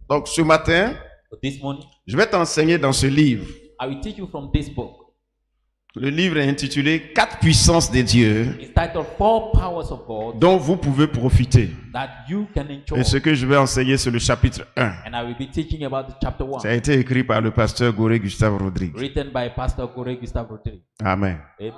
Donc ce matin, So this morning, je vais t'enseigner dans ce livre. I will teach you from this book. Le livre est intitulé 4 puissances de Dieu It's titled Four Powers of God dont vous pouvez profiter. that you can enjoy. Et ce que je vais enseigner, c'est le chapitre 1. And I will be teaching about the chapter 1, Ça a été écrit par le pasteur Goré Gustave Rodrigue. written by Pastor Gore Gustave Rodrigue. Amen. Amen.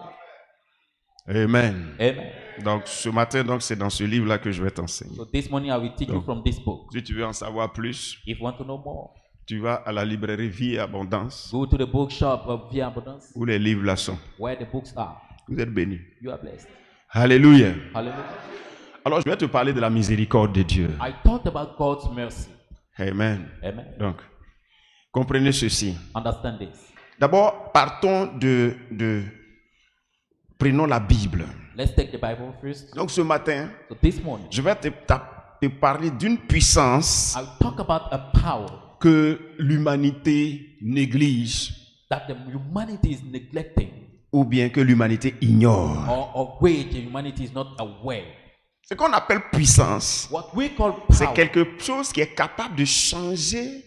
Amen. Amen. Donc ce matin, donc, c'est dans ce livre-là que je vais t'enseigner. So this morning I will teach you Donc, from this book. Si tu veux en savoir plus, If you want to know more, tu vas à la librairie Vie et Abondance, go to the bookshop of Via Abundance, où les livres là sont. where the books are. Vous êtes bénis. You are blessed. Alléluia. Hallelujah. Alors je vais te parler de la miséricorde de Dieu. I talked about God's mercy. Amen. Amen. Donc, comprenez ceci. Understand this. D'abord, partons prenons la Bible. Let's take the Bible first. Donc ce matin, So this morning, je vais te parler d'une puissance I'll talk about a power que l'humanité néglige that the humanity is neglecting, ou bien que l'humanité ignore. or of which the humanity is not aware. Ce qu'on appelle puissance, What we call c'est power quelque chose qui est capable de changer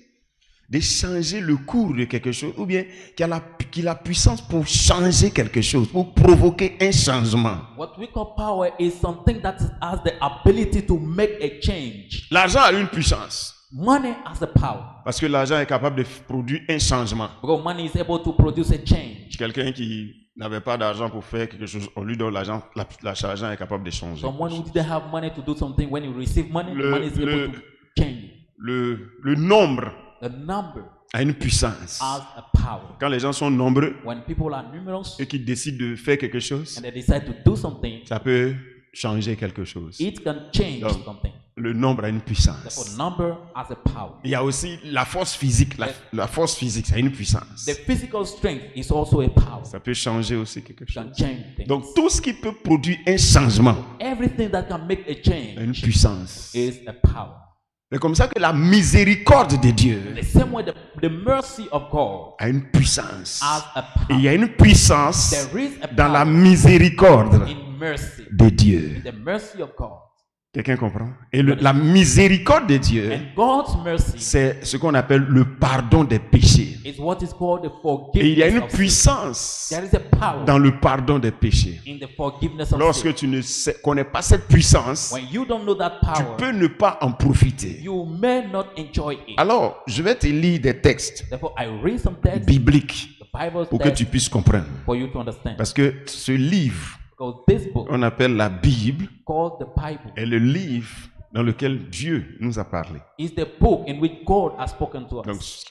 le cours de quelque chose, ou bien qui a la puissance pour changer quelque chose, pour provoquer un changement. What we call power is something that has the ability to make a change. L'argent a une puissance, Money has a power. parce que l'argent est capable de produire un changement. Because money is able to produce a change. Quelqu'un qui n'avait pas d'argent pour faire quelque chose, on lui donne l'argent, l'argent est capable de changer. Someone who didn't have money to do something, when you receive money, money is able to change. Le nombre The number a une puissance. has a power. Quand les gens sont nombreux When people are numerous et qu'ils décident de faire quelque chose, and they decide to do something, ça peut changer quelque chose. it can change Donc, something. Le nombre a une Therefore, puissance. number has a power. Il y a aussi la force physique. La force physique, ça a une puissance. The physical strength is also a power. Ça peut changer aussi quelque chose. Can change things. Donc tout ce qui peut produire un changement Everything that can make a a une change puissance. is a power. C'est comme ça que la miséricorde de Dieu The same way the mercy of God a une puissance. has a Et il y power. a une puissance There is a dans la power miséricorde in mercy. de Dieu. The mercy of God. Quelqu'un comprend? Et la miséricorde de Dieu, And God's mercy c'est ce qu'on appelle le pardon des péchés. is what is called the Et il y a une forgiveness of sin. puissance There is a power dans le pardon des péchés. in the forgiveness of sin. Lorsque tu ne connais pas cette puissance, When you don't know that tu power, peux ne pas en profiter. you may not enjoy it. Alors, je vais te lire des textes Therefore, I read some texts, bibliques the Bible pour que text, tu puisses comprendre. for you to understand. Parce que ce livre, Because this book, on appelle la Bible, called the Bible, est le livre dans lequel Dieu nous a parlé. is the book in which God has spoken to Donc, us.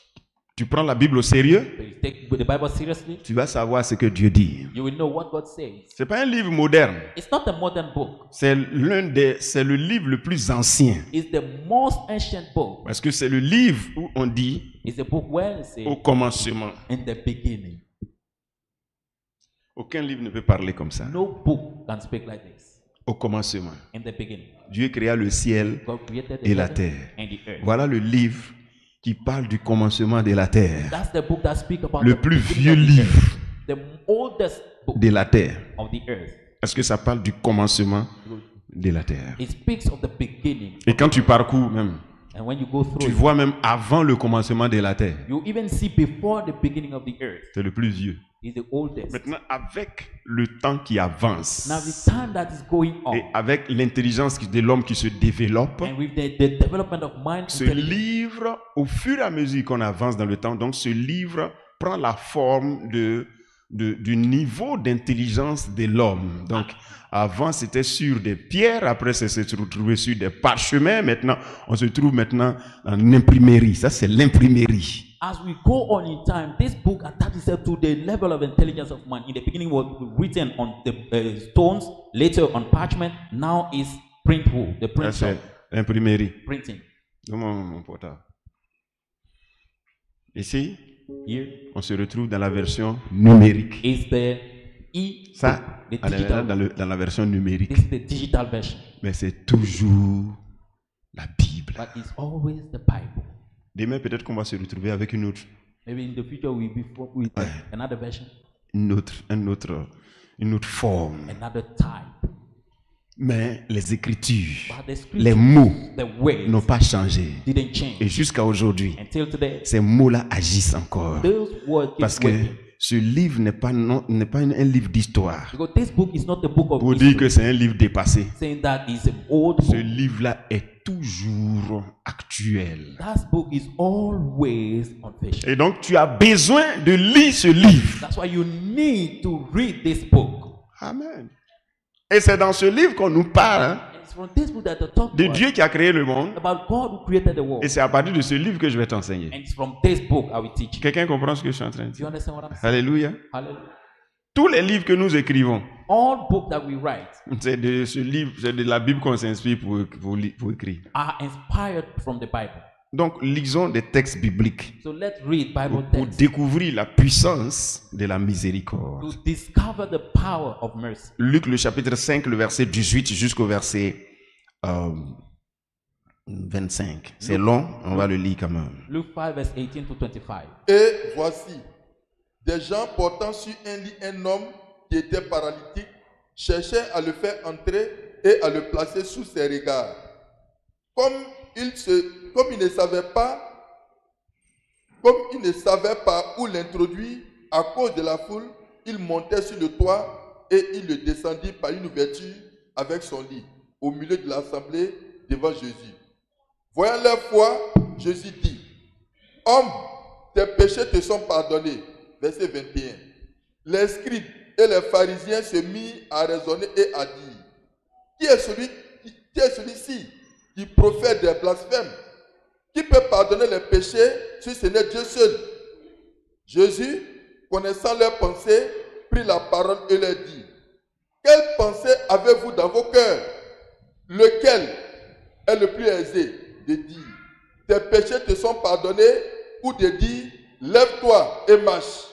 tu prends la Bible au sérieux, So you take the Bible seriously, tu vas savoir ce que Dieu dit. you will know what God says. C'est pas un livre moderne. It's not a modern book. C'est le livre le plus ancien. It's the most ancient book. Parce que c'est le livre où on dit It's a book where it says, au commencement. in the beginning. Aucun livre ne peut parler comme ça. No book can speak like this. Au commencement. In the beginning, Dieu créa le ciel God created the et la heaven terre. and the earth. Voilà le livre qui parle du commencement de la terre. That's the book that speaks about Le the plus beginning vieux of the livre earth. The oldest book de la terre. of the earth. Parce que ça parle du commencement de la terre. It speaks of the beginning. Et quand tu parcours même, And when you go through tu it, vois même avant le commencement de la terre. you even see before the beginning of the earth. C'est le plus vieux. Is the oldest. Maintenant, avec le temps qui avance Now the time that is going on, et avec l'intelligence de l'homme qui se développe, and with the development of mind, ce intelligence, livre, au fur et à mesure qu'on avance dans le temps, donc ce livre prend la forme du niveau d'intelligence de l'homme. Donc, avant, c'était sur des pierres, après, c'est se retrouvé sur des parchemins. Maintenant, on se trouve maintenant en imprimerie. Ça, c'est l'imprimerie. as we go on in time, this book attached itself to the level of intelligence of man. In the beginning, was written on the stones, later on parchment. Now is print wool, the Ça, print c'est shop, l'imprimerie. printing. Donne-moi mon portable. Ici, Here on se retrouve dans la version numérique. is the Ça, the on est digital. dans la version numérique. This is the digital version, Mais c'est toujours la Bible. but it's always the Bible. Demain, peut-être qu'on va se retrouver avec une autre, Maybe in the future we'll be with another version, une autre forme. another type. Mais les écritures, But the scriptures, les mots the words n'ont pas changé. didn't Et change. jusqu'à aujourd'hui, Until today, ces mots-là agissent encore. those words keep Parce que working. ce livre n'est pas un livre d'histoire Because this book is not a book of pour dire history, que c'est un livre dépassé. saying that is an old Ce book. livre-là est toujours actuel. That book is always on fashion. Et donc, tu as besoin de lire ce livre. That's why you need to read this book. Amen. Et c'est dans ce livre qu'on nous parle, hein, And it's from this book that the talk de Dieu qui a créé le monde. about God who created the world. Et c'est à partir de ce livre que je vais t'enseigner. And it's from this book I will teach you. Quelqu'un comprend ce que je suis en train de Do you dire? understand what I'm saying? Alléluia. Hallelujah. Tous les livres que nous écrivons, All books that we write c'est de ce livre, c'est de la Bible qu'on s'inspire pour écrire. are inspired from the Bible. Donc, lisons des textes bibliques So let's read Bible pour texts découvrir la puissance de la miséricorde. to discover the power of mercy. Luc, le chapitre 5, le verset 18 jusqu'au verset 25. C'est long, on va le lire quand même. Luke 5 verse 18 to 25. Et voici, des gens portant sur un lit un homme qui était paralytique cherchaient à le faire entrer et à le placer sous ses regards. Comme il ne savait pas où l'introduire à cause de la foule, il montait sur le toit et il le descendit par une ouverture avec son lit au milieu de l'assemblée devant Jésus. Voyant leur foi, Jésus dit: Homme, tes péchés te sont pardonnés. Verset 21. Les scribes et les pharisiens se mirent à raisonner et à dire: Qui est celui-ci qui profère des blasphèmes? Qui peut pardonner les péchés si ce n'est Dieu seul? Jésus, connaissant leurs pensées, prit la parole et leur dit: Quelle pensée avez-vous dans vos cœurs? Lequel est le plus aisé de dire: Tes péchés te sont pardonnés, ou de dire: Lève-toi et marche?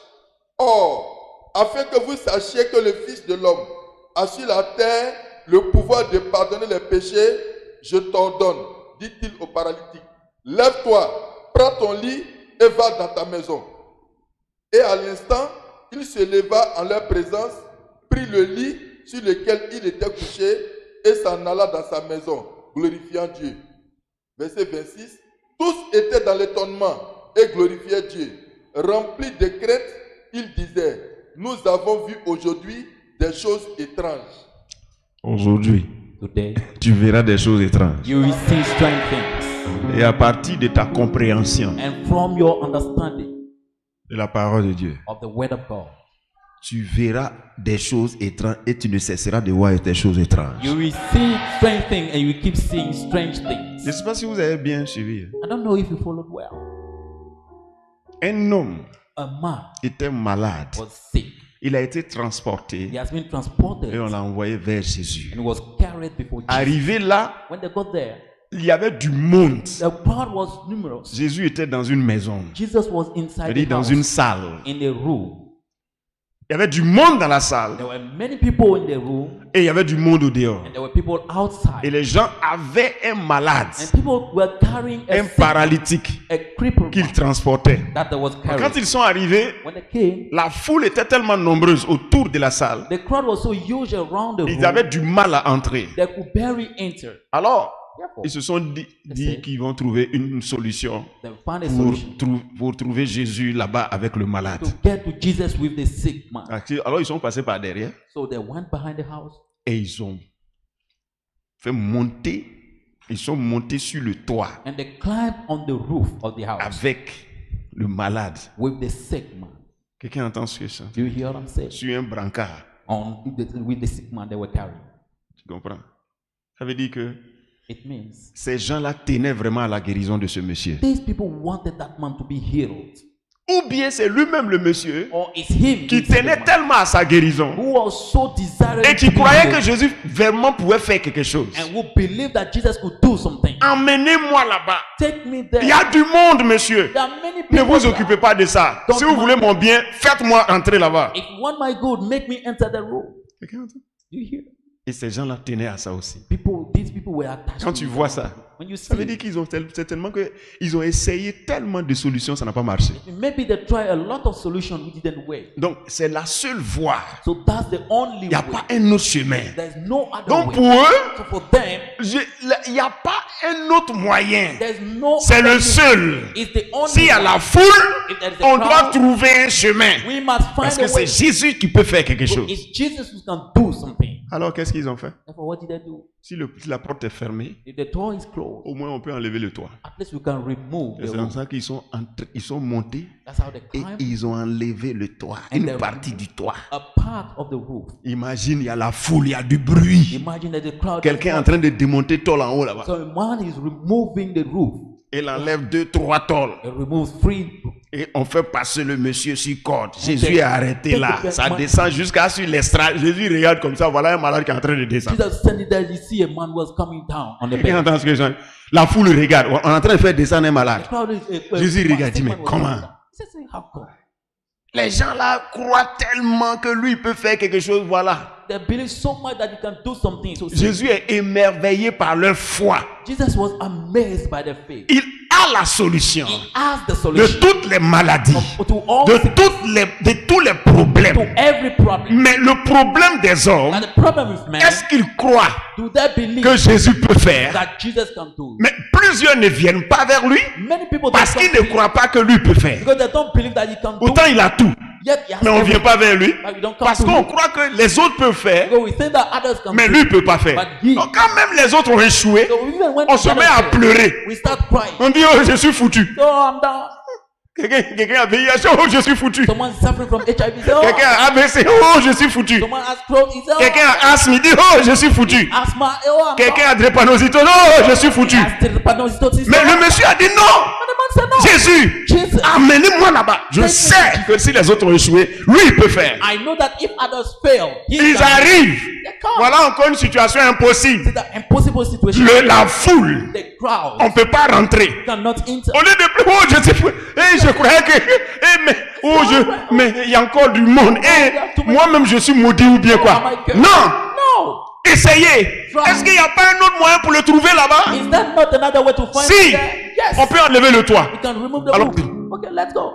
Or, afin que vous sachiez que le Fils de l'homme a sur la terre le pouvoir de pardonner les péchés, je t'ordonne, dit-il au paralytique, lève-toi, prends ton lit et va dans ta maison. Et à l'instant, il se leva en leur présence, prit le lit sur lequel il était couché et s'en alla dans sa maison, glorifiant Dieu. Verset 26. Tous étaient dans l'étonnement et glorifiaient Dieu. Remplis de crainte, ils disaient: Nous avons vu aujourd'hui des choses étranges. Aujourd'hui, Today, tu verras des choses étranges. you will see strange things. Et à partir de ta compréhension And from your understanding de la parole de Dieu, of the word of God, tu verras des choses étranges et tu ne cesseras de voir des choses étranges. you will see strange things and you will keep seeing strange things. Je ne sais pas si vous avez bien suivi. I don't know if you followed well. Un homme A man était malade. was sick. Il a été transporté He has been transported et on l'a envoyé vers Jésus. and was carried before Jesus. Arrivé là, When they got there, il y avait du monde. the crowd was numerous. Jésus était dans une maison, Jesus was inside c'est-à-dire the dans house, une salle. in a room. Il y avait du monde dans la salle There were many people in the room et il y avait du monde au dehors. and there were people Et outside. les gens avaient un malade, And people were carrying un sick, paralytique a crippled qu'ils man transportaient. that they was Quand carrying. ils sont arrivés, When they came, la foule était tellement nombreuse autour de la salle, the crowd was so huge around the ils room, avaient du mal à entrer. they could barely enter. Alors, Therefore, ils se sont dit qu'ils vont trouver une solution they found a solution pour trouver Jésus là-bas avec le malade. to get to Jesus with the sick man. Alors, ils sont passés par derrière So they went behind the house et ils ont fait monter, ils sont montés sur le toit and they climbed on the roof of the house avec le malade. with the sick man. Quelqu'un entend ce que c'est? Do you hear what I'm saying? Sur un brancard. With the sick man they were carrying. Tu comprends? Ça veut dire que It means ces gens-là tenaient vraiment à la guérison de ce monsieur. these people wanted that man to be healed. Ou bien c'est lui-même le monsieur Or it's him qui who's the tenait man tellement à sa guérison who was so desiring et qui to be croyait que healed Jésus vraiment pouvait faire quelque chose. and who believed that Jesus could do something. Emmenez-moi là-bas. Take me Il there. y a du monde, monsieur. There are many Ne people vous there. occupez pas de ça. Don't Si vous voulez mon bien, faites-moi entrer là-bas. If you want my good, make me enter the room. Quelqu'un entend? Do you hear? Et ces gens-là tenaient à ça aussi. These people were attached. Quand tu vois ça, When you ça veut see, dire qu'ils ont certainement qu'ils ont essayé tellement de solutions, ça n'a pas marché. maybe they try a lot of solutions which didn't work. Donc, c'est la seule voie. So that's the only Il n'y a way. pas un autre chemin. There's no other Donc, way. pour eux, So for them, il n'y a pas un autre moyen. there's no C'est other le way. seul. It's the only S'il y a way. la foule, If there is a on doit crowd, trouver un chemin. we must find Parce que a c'est way. Jésus qui peut faire quelque chose. It's Jesus who can do something. Alors, qu'est-ce qu'ils ont fait? Therefore, what did they do? Si la porte est fermée, If the door is closed, au moins on peut enlever le toit. at least we can remove Et the c'est comme roof. ça qu'ils ils sont montés That's how they et climb ils ont enlevé le toit, And une they- partie du toit. a part of the roof. Imagine, il y a la foule, il y a du bruit. Imagine that the crowd. Quelqu'un est en train de démonter tôle en haut là-bas. So a man is removing the roof. Il enlève 2-3 tôles. He removes 3. Et on fait passer le monsieur sur corde. Jésus est arrêté là. Ça descend jusqu'à sur l'estrade. Jésus regarde comme ça. Voilà un malade qui est en train de descendre. Jesus standing there, you see a man was coming down on the Quelqu'un bed. entend ce que je dis? La foule regarde. On est en train de faire descendre un The malade. crowd is. Jésus regarde, dit, mais was comment? coming down. He says, how come? Les gens là croient tellement que lui peut faire quelque chose. Voilà. They believe so much that you can do something. So Jésus est émerveillé par leur foi. Jesus was amazed by their faith. Il a la solution He asked the de solution toutes les maladies, to all de tous les problèmes. to every problem. Mais le problème des hommes, And the problem with men, est-ce qu'ils croient do they believe que Jésus peut faire? that Jesus can do it? Mais plusieurs ne viennent pas vers lui Many people parce don't qu'ils ne believe, croient pas que lui peut faire. because they don't believe that he can do Pourtant, it. il a tout. Yet he has Mais on ne vient everything. pas vers lui But we don't come parce to qu'on him. croit que les autres peuvent faire, Because we think that others can mais do lui it. ne peut pas faire. But he- Donc, quand même les autres ont échoué, So even when on se others met à fail, pleurer. we start crying. On dit, oh, je suis foutu. So I'm down. Quelqu'un a VIH, oh, je suis foutu. Someone suffering from HIV. Say, oh, Quelqu'un a ABC, oh, je suis foutu. someone has Crohn's. He said, Quelqu'un a asthme, il dit, oh, je suis foutu. asthma. Oh, I'm Quelqu'un down. a drépanocytose, oh, je suis foutu. He has trypanocytosis. Mais le monsieur a dit non. And the man said, no. Jésus, Jesus. amenez-moi là-bas. Je sais que si les autres ont échoué, lui, il peut faire. I know that if others fail, he Ils can. arrivent. They come. Voilà encore une situation impossible. It's an impossible situation. La foule, The crowd on ne peut pas rentrer. cannot enter. Au lieu de plus, oh, je sais pas. Je croyais que, mais il y a encore du monde. Moi-même, je suis maudit ou bien quoi. Non. No. Essayez. Est-ce qu'il n'y a pas un autre moyen pour le trouver là-bas? Is that not another way to find Si. it there? Yes. On peut enlever le toit. We can remove the Alors, roof. Okay, let's go.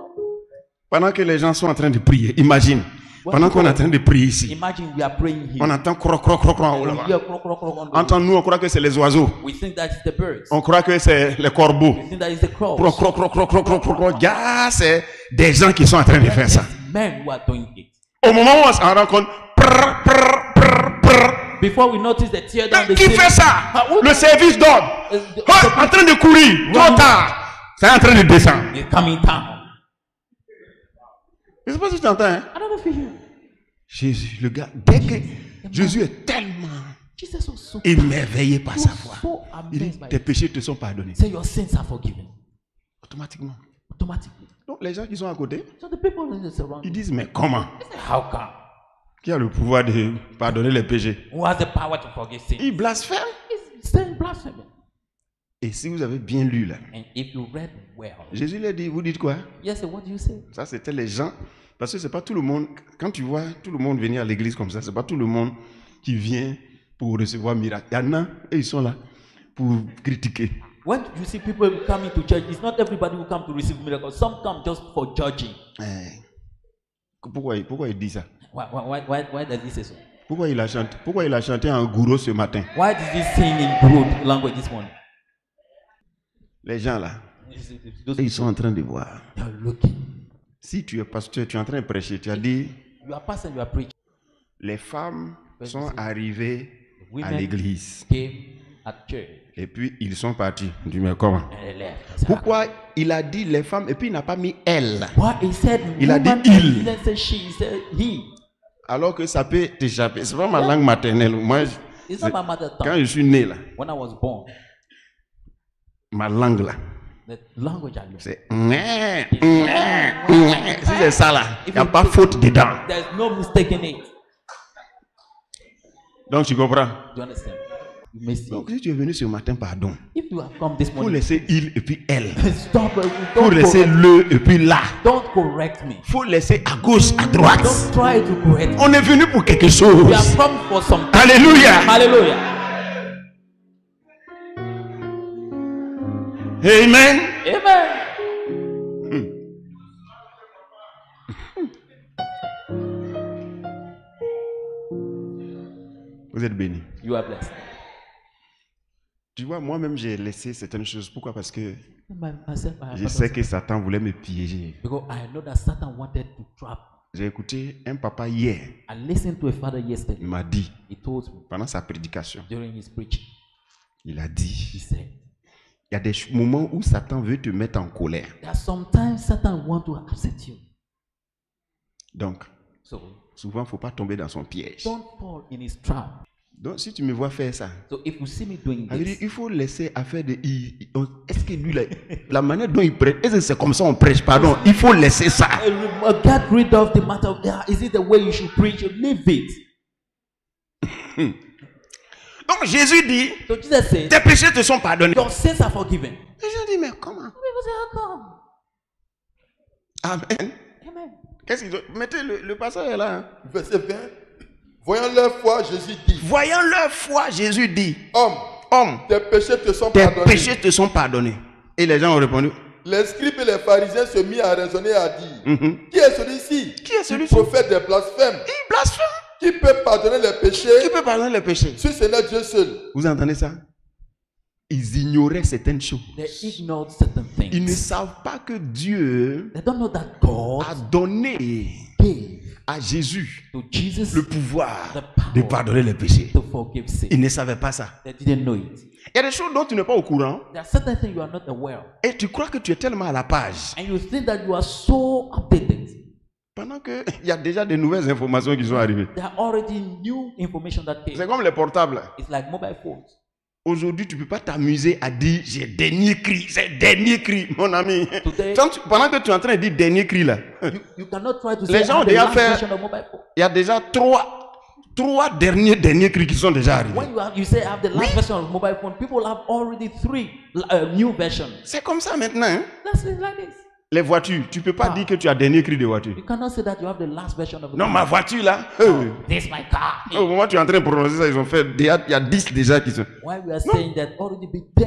Pendant que les gens sont en train de prier, imagine. Pendant qu'on est en train de prier ici, Imagine we are praying here. on entend croc, croc, croc, croc en haut We là-bas. hear croak, croak, croak on the roof. Entre nous, on croit que c'est les oiseaux. We think that it's the birds. On croit que c'est les corbeaux. We think that it's the crows. Croc, croc, croc, croc, croc, croc, croc, croc. Ah, c'est des gens qui sont en train de faire ça. Men who are doing it. Au moment où on s'en rend compte, prr, prr, prr, prr. Before we notice the tear down the Qui fait ça? Le service d'ordre. Oh, en train de courir, trop tard. C'est en train de descendre. It's coming down. Je sais pas si tu entends, hein? I don't know if you hear. Jésus, le gars, dès que Jésus est tellement Jesus was so, émerveillé par sa was foi, so il dit, amazed by tes it. péchés te sont pardonnés. Say your sins are forgiven. Automatiquement. Automatically. Donc les gens qui sont à côté, So the people in the surrounding, ils disent, mais comment? they say, how come? Qui a le pouvoir de pardonner les péchés? Who has the power to forgive sins? Il blasphème. He's saying blasphemy. Et si vous avez bien lu là, And if you read well, Jésus lui a dit, vous dites quoi? yes, what do you say? Ça c'était les gens, parce que c'est pas tout le monde, quand tu vois tout le monde venir à l'église comme ça, c'est pas tout le monde qui vient pour recevoir miracle. Il y en a, et ils sont là pour critiquer. When you see people coming to church, it's not everybody who come to receive miracles. Some come just for judging. Pourquoi il dit ça? Why does he say so? Pourquoi il a chanté en gourou ce matin? Why did he sing in good language this morning? Les gens là, Those ils sont en train de voir. they are looking. Si tu es pasteur, tu es en train de prêcher, tu as dit, You are pastor, you are preaching. les femmes sont arrivées à Women l'église. came at church Et puis ils sont partis. Je dis, mais comment? and they left. I said, Pourquoi il a dit les femmes et puis il n'a pas mis elle? Why he said Il a dit woman, il. He didn't say she, he said he. Alors que ça peut t'échapper. C'est pas ma langue maternelle. Moi, It's not my mother tongue. quand je suis né là, When I was born, ma langue là, the language I learned. c'est si c'est ça là, il n'y a pas faute dedans. There's no mistake in it. Donc tu comprends? Do you understand? You may see. Donc si tu es venu ce matin, pardon. If you have come this Faut morning, laisser il et puis elle. stop. Faut Don't laisser correct, le et puis là. don't correct me. Faut laisser à gauche, à droite. Don't try to correct me. On est venu pour quelque We chose. have come for something. Alléluia. Hallelujah. Amen. Amen. Vous êtes bénis. You are blessed. Tu vois, moi-même, j'ai laissé certaines choses. Pourquoi? Parce que Myself, I have je sais que Satan voulait me piéger. because I know that Satan wanted to trap me. J'ai écouté un papa hier. I listened to a father Il yesterday. m'a dit, He told me pendant sa prédication, during his preaching, il a he dit, said, il y a des moments où Satan veut te mettre en colère. that sometimes Satan wants to upset you. Donc, So souvent, il ne faut pas tomber dans son piège. don't fall in his trap. Donc, si tu me vois faire ça, So if you see me doing ça veut dire, this, il faut laisser affaire de... Est-ce que lui, la manière dont il prêche, est-ce que c'est comme ça on prêche? Pardon, il faut laisser ça. get rid of the matter of is it the way you should preach? Leave it. Donc, Jésus dit, So Jesus said, tes péchés te sont pardonnés. your sins are forgiven. Les gens disent, mais comment? People say, how come? Amen. Amen. Qu'est-ce qu'ils ont? Mettez le passage est là. Hein. Verset 20. Voyant leur foi, Jésus dit, Voyant leur foi, Jésus dit, homme, tes péchés te sont tes pardonnés. péchés te sont pardonnés. Et les gens ont répondu, Les scribes et les pharisiens se mirent à raisonner et à dire, qui est celui-ci Qui est celui-ci? qui profère des blasphèmes? il blasphème. Qui peut pardonner les péchés Qui peut pardonner les péchés? si ce n'est Dieu seul? Vous entendez ça? Ils ignoraient certaines choses. They ignored certain Ils ne things. savent pas que Dieu They don't know that God a donné gave à Jésus to Jesus le pouvoir the power de pardonner les péchés. to forgive sin. Ils ne savaient pas ça. They didn't know it. Il y a des choses dont tu n'es pas au courant There are certain things you are not aware of. et tu crois que tu es tellement à la page. And you think that you are so updated. Pendant qu'il y a déjà de nouvelles informations qui sont arrivées. There are already new information that C'est came. comme les portables. It's like mobile phones. Aujourd'hui, tu ne peux pas t'amuser à dire j'ai dernier cri, c'est dernier cri, mon ami. Today- Pendant que tu es en train de dire dernier cri là, You cannot try to Les say gens ont the déjà last fait- version of mobile phone. il y a déjà trois derniers cris qui sont déjà arrivés. When you say I have the last version of mobile phone, people have already three new versions. C'est comme ça maintenant. Hein? That's it like this. Les voitures, tu ne peux pas dire que tu as dernier cri de voiture. You cannot say that you have the last version of the Non, ma voiture là. This my car. Au moment où tu es en train de prononcer ça, ils ont fait. Il y a 10 déjà qui sont. Why we are saying that already be 10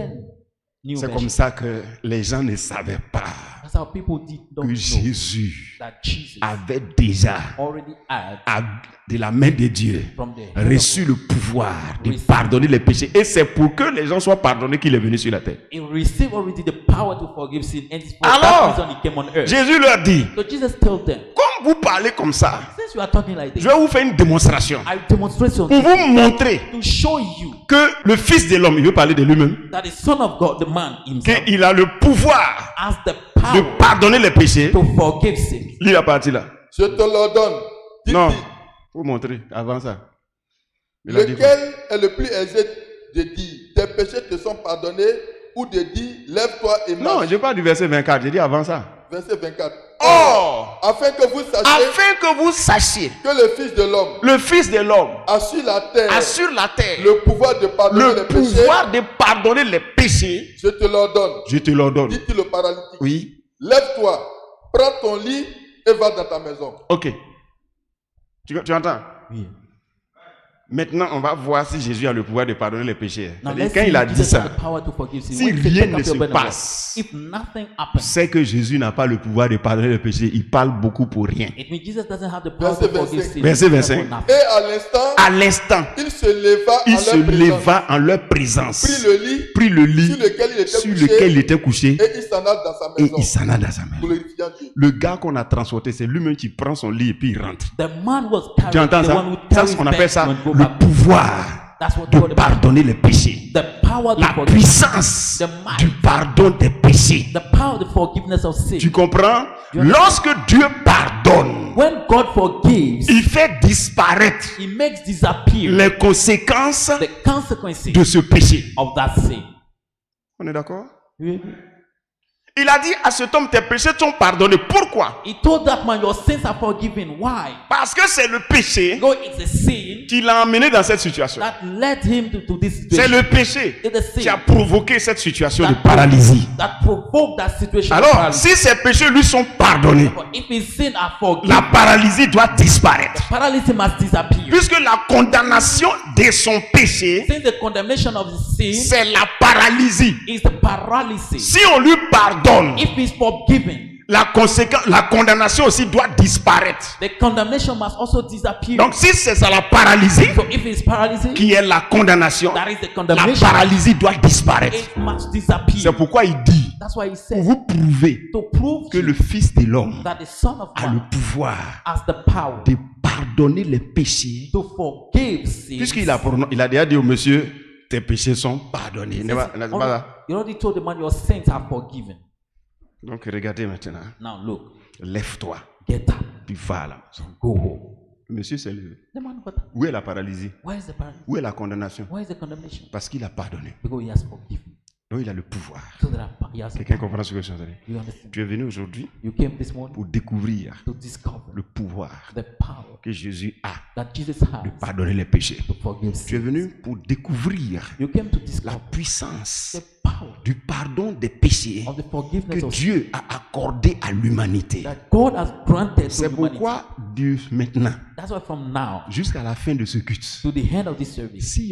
new C'est comme versions. ça que les gens ne savaient pas That's how people don't que know Jésus that Jesus avait déjà, already had de la main de Dieu, from the head of reçu le pouvoir de pardonner les péchés. Et c'est pour que les gens soient pardonnés qu'il est venu sur la terre. He received already the power to forgive sin, and it's for Alors, that reason he came on earth. Jésus leur dit, So Jesus told them, comme vous parlez comme ça, since you are talking like je this, vais vous faire une démonstration I demonstrate pour something vous montrer to show you que le Fils de l'homme, il veut parler de lui-même, that the Son of God, the man himself, qu'il a le pouvoir has the de power pardonner les péchés. to forgive sin. Lis la partie là. Je te l'ordonne. Non, Dis-lui, faut montrer avant ça. Il a dit quoi? lequel est le plus aisé de dire tes péchés te sont pardonnés ou de dire lève-toi et Non, marche? je parle du verset 24, j'ai dit avant ça. Verset 24. Or, Afin que vous sachiez afin que vous sachiez, que le Fils de l'homme le Fils de l'homme a sur la terre a sur la terre le pouvoir de pardonner les le péchés, pouvoir de pardonner les péchés. je te l'ordonne. Je te l'ordonne. Dit-il au paralytique. Oui. Lève-toi, prends ton lit et va dans ta maison. Ok. Tu entends? Yeah. Maintenant, on va voir si Jésus a le pouvoir de pardonner les péchés. Now C'est-à-dire, let's quand see il a if dit Jesus has ça, the power to forgive sin. si When you rien take ne up your se burden of passe, God, if nothing happens, c'est que Jésus n'a pas le pouvoir de pardonner les péchés. Il parle beaucoup pour rien. it means Jesus doesn't have the power Verset to forgive 25. sin. Verset 25. For nothing. Et à l'instant, À l'instant, il se leva il en se leur présence, leva en leur présence, prit le lit prit le lit sur lequel il était couché il était couché et il s'en alla dans sa et maison, il s'en a dans sa maison. glorifiant Dieu. Le gars qu'on a transporté, c'est lui-même qui prend son lit et puis il rentre. The man was carried. Tu entends the ça? one who Ça, carries on appelle back ça and go le back. pouvoir That's what de God pardonner les péchés. the power to La forgive. puissance The might. du pardon des péchés. The power, the forgiveness of sin. Tu comprends? You understand? Lorsque Dieu pardonne, When God forgives, il fait disparaître He makes disappear les conséquences the consequences de ce péché. of that sin. On est d'accord? You- Il a dit à cet homme, tes péchés sont pardonnés. Pourquoi? He told that man, your sins are forgiven. Why? Parce que c'est le péché Because it's a sin qui l'a emmené dans cette situation. that led him to this C'est situation. le péché It's a sin qui a provoqué cette situation de that, paralysie. that provoked that situation. of Alors, paralysis. si ces péchés lui sont pardonnés, But if his sins are forgiven, la paralysie doit disparaître. paralysis must disappear. Puisque la condamnation de son péché, Since the condemnation of the sin c'est la paralysie. is the paralysis, Si on lui pardonne, if he's forgiven, la condamnation aussi doit disparaître. the condemnation must also disappear. Donc, si c'est ça la paralysie, So if it's paralysis, qui est la condamnation, that is the la condemnation, paralysie doit disparaître. it must disappear. C'est pourquoi il dit, That's why he pour says, vous prouver to prove que to le you Fils de l'homme that the Son of a le Man pouvoir has the power de pardonner les péchés. to forgive sins. Puisqu'il a, il a déjà dit au monsieur, tes péchés sont pardonnés. N'est pas ça? You already told the man your sins are forgiven. Donc regardez maintenant. Now look, Lève-toi, get up, puis va à la maison. go home. Monsieur s'est levé. The man got up. Où est la paralysie? Why is the paralysis? Où est la condamnation? Why is the condemnation? Parce qu'il a pardonné. Because he has forgiven. Donc il a le pouvoir. So that he has Quelqu'un comprend ce que je suis en train de dire? You understand? Tu es venu aujourd'hui You came this morning pour découvrir to discover le pouvoir the power que Jésus a that Jesus de has pardonner les péchés. to forgive Tu es sins. venu pour découvrir You came to la discover puissance the power du pardon des péchés of the forgiveness que of Dieu a accordé à l'humanité. that God has granted to C'est humanity. pourquoi Dieu maintenant, That's why from now jusqu'à la fin de ce culte, to the end of this service, s'il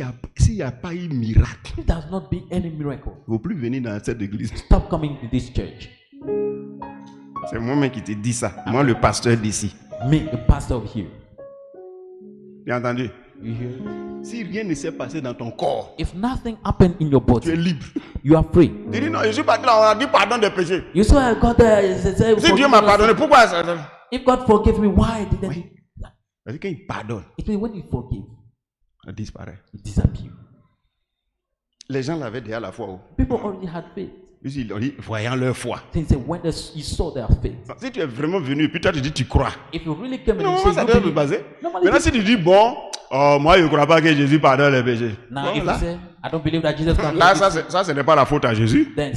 n'y a pas eu miracle, if there has not been any miracle, il ne faut plus venir dans cette église. stop coming to this church. C'est moi-même qui te dis ça. Moi, le pasteur d'ici. Me, the pastor of here. Bien entendu? You hear? Si rien ne s'est passé dans ton corps, If nothing happened in your tu es body, libre. you are free. Tu dis non, je suis parti là, on a dit pardon des péchés. You saw I got there. Si Dieu m'a pardonné, pourquoi ça? If God forgave me, why didn't He? C'est-à-dire qu'il pardonne, It means when He forgive, ça disparaît. it disappears. Les gens l'avaient déjà la foi. People already had faith. Ils ont dit, voyant leur foi. Things say when you saw their faith. Si tu es vraiment venu et puis toi tu dis tu crois. If you really came and Non, you ça say doit you se believe, baser. normally Maintenant si tu dis bon, moi je ne crois pas que Jésus pardonne les péchés. now Bon, if là, you say I don't believe that Jesus can là, forgive, ça ce n'est pas la faute à Jésus. then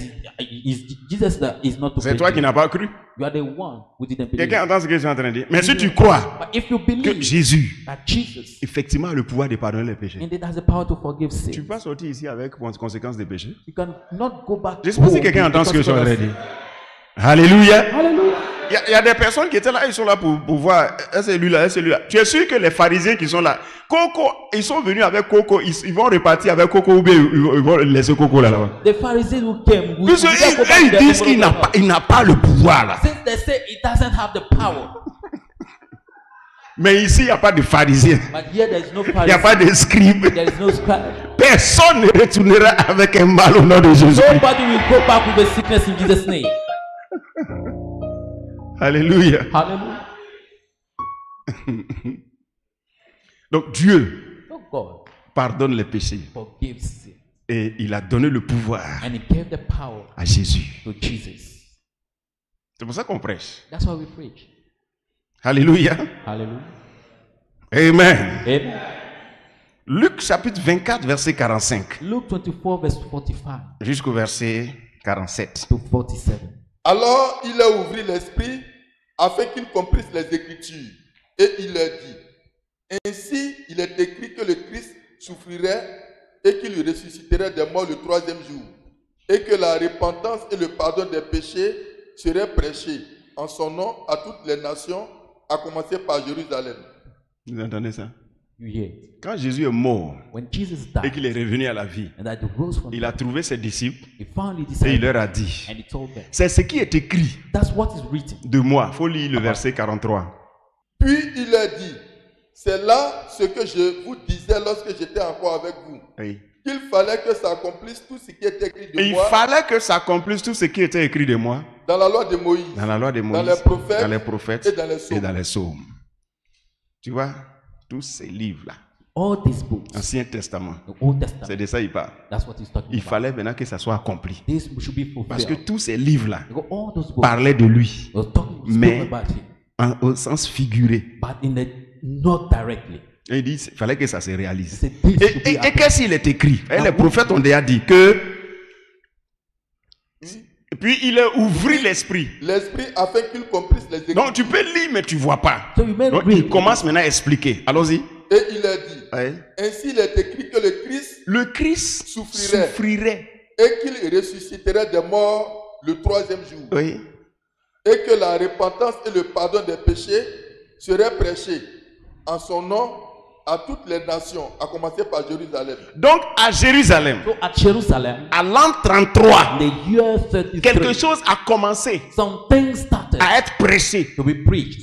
Jesus that is not to C'est blame. toi qui n'as pas cru. You are the one who didn't believe. Quelqu'un entend ce que je suis en train de dire. Mais si tu crois But if you que believe Jésus, that Jesus effectivement, a le pouvoir de pardonner les péchés, indeed has the power to forgive tu sin, ne peux pas sortir ici avec conséquences des péchés. you can not go back. Je sais pas si home quelqu'un entend ce que je suis en train de because dire. Alléluia. Hallelujah. Il y a des personnes qui étaient là, ils sont là pour voir, c'est lui-là, c'est lui-là. Tu es sûr que les pharisiens qui sont là, Coco, ils sont venus avec Coco, ils vont repartir avec Coco ou bien ils vont laisser Coco là-bas. The Pharisees who came, Puisque ils disent qu'il n'a pas le pouvoir là. Since they say it doesn't have the power, Mais ici, il n'y a pas de pharisiens. but here there is no Il n'y a Pharisee, pas de scribes. there is no scribe. Personne ne retournera avec un mal au nom de Jésus. Nobody will go back with a sickness in Jesus' name. Alléluia. Hallelujah. Donc Dieu Oh God pardonne les péchés. forgives sin, Et il a donné le pouvoir and He gave the power à Jésus. to Jesus. C'est pour ça qu'on prêche. That's why we preach. Alléluia. Hallelujah. Amen. Amen. Luc chapitre 24, verset 45 Luke 24, verse 45 jusqu'au verset 47. to 47. Alors il leur ouvrit l'esprit afin qu'ils comprissent les Écritures. Et il leur dit, ainsi il est écrit que le Christ souffrirait et qu'il ressusciterait des morts le troisième jour. Et que la repentance et le pardon des péchés seraient prêchés en son nom à toutes les nations, à commencer par Jérusalem. Vous entendez ça? You hear it? Quand Jésus est mort When Jesus et died qu'il est revenu à la vie, and that he rose from il a trouvé ses disciples he finally et il decided leur a dit, and he told them, c'est ce qui est écrit that's what is written. de moi. Il faut lire le verset 43. Puis il leur dit, c'est là ce que je vous disais lorsque j'étais encore avec vous, Oui. qu'il fallait que s'accomplisse tout ce qui est écrit de Et il moi fallait que s'accomplisse tout ce qui était écrit de moi dans la loi de Moïse, dans la loi de Moïse, dans les prophètes et et dans les psaumes. dans les psaumes. Tu vois, tous ces livres-là, All these books, Ancien Testament, the Old c'est Testament, de ça il parle. that's what he's talking Il about. fallait maintenant que ça soit accompli. This should be Parce que fulfilled. tous ces livres-là Because all those books parlaient de lui, were talking Mais- spoke about him, au sens figuré. but in the not directly. Et il dit, il fallait que ça se He réalise. said this should be Et happening. qu'est-ce qu'il est écrit? Et Ah, les oui. prophètes ont déjà dit que Et puis il a ouvert l'esprit. l'esprit afin qu'il comprisse les Écritures. Donc tu peux lire mais tu vois pas. So you may Donc read. il commence maintenant à expliquer. Allons-y. Et il a dit, Ouais. ainsi il est écrit que le Christ Le Christ Souffrirait. souffrirait. et qu'il ressusciterait des morts le 3e jour. Oui. Et que la repentance et le pardon des péchés seraient prêchés en son nom à toutes les nations, à commencer par Jérusalem. Donc à Jérusalem, So at Jerusalem, à l'an 33, in the year 33, quelque chose a commencé some things started à être prêché. to be preached.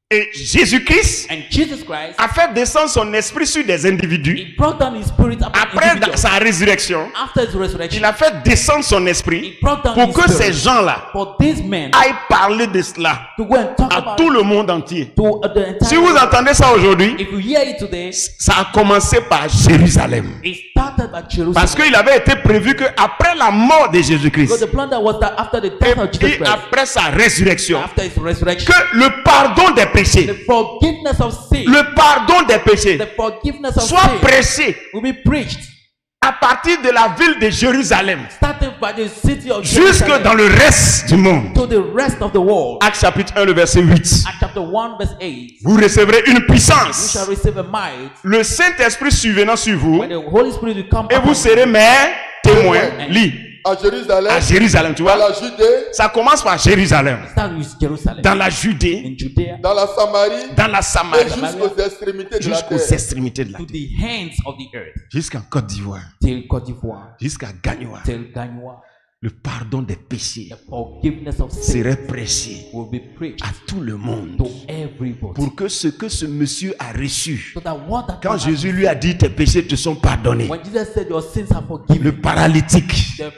Et Jésus-Christ And Jesus Christ, a fait descendre son esprit sur des individus. he brought down his spirit upon Après individuals. sa résurrection, After his resurrection, il a fait descendre son esprit he brought down pour his que spirit ces gens-là for these men aillent parler de cela to go and talk à about tout it le monde entier. to the entire Si vous world. entendez ça aujourd'hui, If you hear it today, ça a commencé par Jérusalem. it started at Jerusalem. Parce qu'il avait été prévu qu'après la mort de Because Jésus-Christ the plan that was that after the death of Jesus et Christ, après sa résurrection, after his resurrection, que le pardon des péchés, the forgiveness of sin, le pardon des péchés the forgiveness of soit sin prêché will be preached, à partir de la ville de Jérusalem starting by the city of jusque Jerusalem dans le reste du monde. to the rest of the world. Actes chapitre 1, le verset 8. Acts chapter 1 verse 8, Vous recevrez une you puissance, shall receive a might le Saint-Esprit survenant sur vous, when the Holy Spirit will come et upon vous serez mes témoins. Témoins. Lis. À Jérusalem, À Jérusalem, tu dans vois. la Judée, Ça commence par Jérusalem. you. Start with Jerusalem, Dans la Judée, in Judea, dans la Samarie dans la et Samarie, jusqu'aux extrémités de la jusqu'aux terre. extrémités de la to terre. the hands of the earth, Jusqu'en Côte d'Ivoire, till Côte d'Ivoire, jusqu'à Gagnoa. till Gagnoa. Le pardon des péchés The forgiveness of sin serait prêché will be preached à tout le monde. to everybody. Pour que ce que ce monsieur a reçu, So that what that quand man Jésus lui a dit tes péchés te sont pardonnés, when Jesus said your sins are le forgiven, paralytique the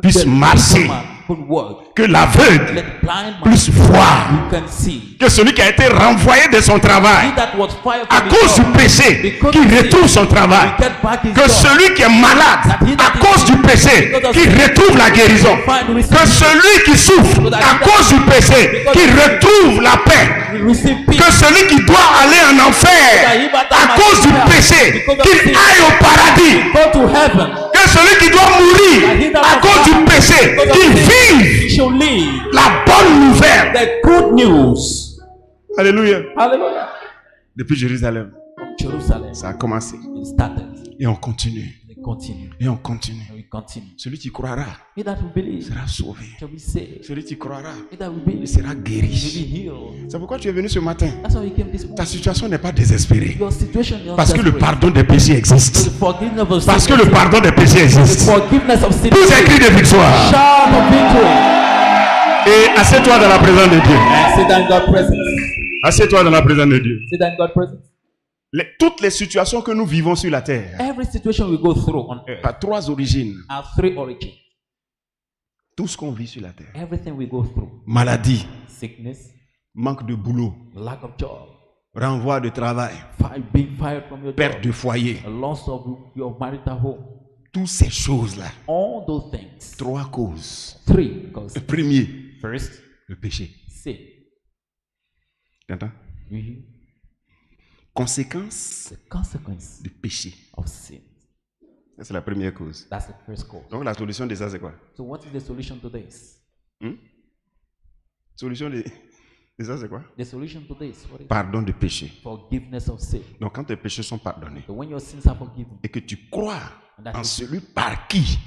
puisse marcher, man could walk, que l'aveugle let blind man puisse voir, you can see. que celui qui a été renvoyé de son travail He that was fired à from his cause du job, péché, because qui of sin, retrouve son travail, will get back his que job. celui qui est malade à cause du péché, qui retrouve la guérison, que celui qui souffre à cause du péché, qui retrouve la paix, Will receive que peace. celui qui doit aller en enfer à cause du péché, qu'il aille au paradis, Go to heaven. que celui qui doit mourir à cause du péché, qu'il vive He shall live. la bonne nouvelle. The good news. Alléluia. Hallelujah. Depuis Jérusalem, From Jerusalem, ça a commencé. it started. Et on continue. They continue. Et on continue. And we continue. Celui qui croira He that will believe sera sauvé. shall be saved. Celui qui croira, He that will il believe sera will be guéri. healed. C'est pourquoi tu es venu ce matin. That's why he came this Ta morning. situation n'est pas désespérée. Your situation is Parce que le desperate. pardon des péchés The existe. forgiveness of Parce que sin. le pardon des péchés The existe. forgiveness of sin. Tous ces cris de victoire. Shout of victory. Et assieds-toi dans la présence de Dieu. And sit down in God's presence. Assieds-toi dans la présence de Dieu. Sit down in God's presence. Toutes les situations que nous vivons sur la terre, Every situation we go through on earth par trois origines. are three origins. Tout ce qu'on vit sur la terre. Everything we go through. Maladie, Sickness, manque de boulot, lack of job, renvoi de travail, being fired from your perte job, de foyer. a loss of your marital home. Toutes ces choses-là. All those things. Trois causes. Three causes. Le premier, First, le péché. sin. Tu entends? Mhm. Conséquence The consequence du péché. of sin. Ça, c'est la première cause. That's the first cause. Donc la solution de ça, c'est quoi? So what is the solution to this? Solution de ça, c'est quoi? The solution to this, what is Pardon de péché. forgiveness of sin. Donc quand tes péchés sont pardonnés So when your sins are forgiven, et que tu crois And that en is- celui par qui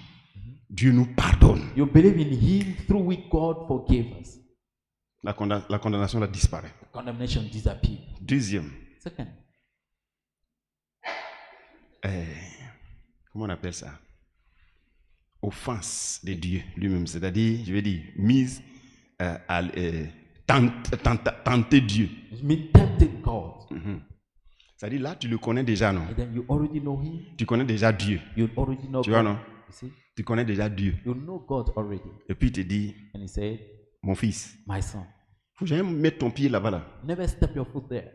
Dieu nous pardonne, you believe in Him through which God forgave us. la condamnation là disparaît. Condemnation disappears. Deuxième, Second, comment on appelle ça? Offense de Dieu lui-même, c'est-à-dire, je vais dire, mise tenter Dieu. it means tempting God. C'est-à-dire là, tu le connais déjà, non? And then you already know Him. Tu connais déjà Dieu. You already know Tu vois, God. non? You see, Tu connais déjà Dieu. you know God already. Et puis il te dit, And He said, mon fils, "My son, faut jamais mettre ton pied là-bas. Là. never step your foot there.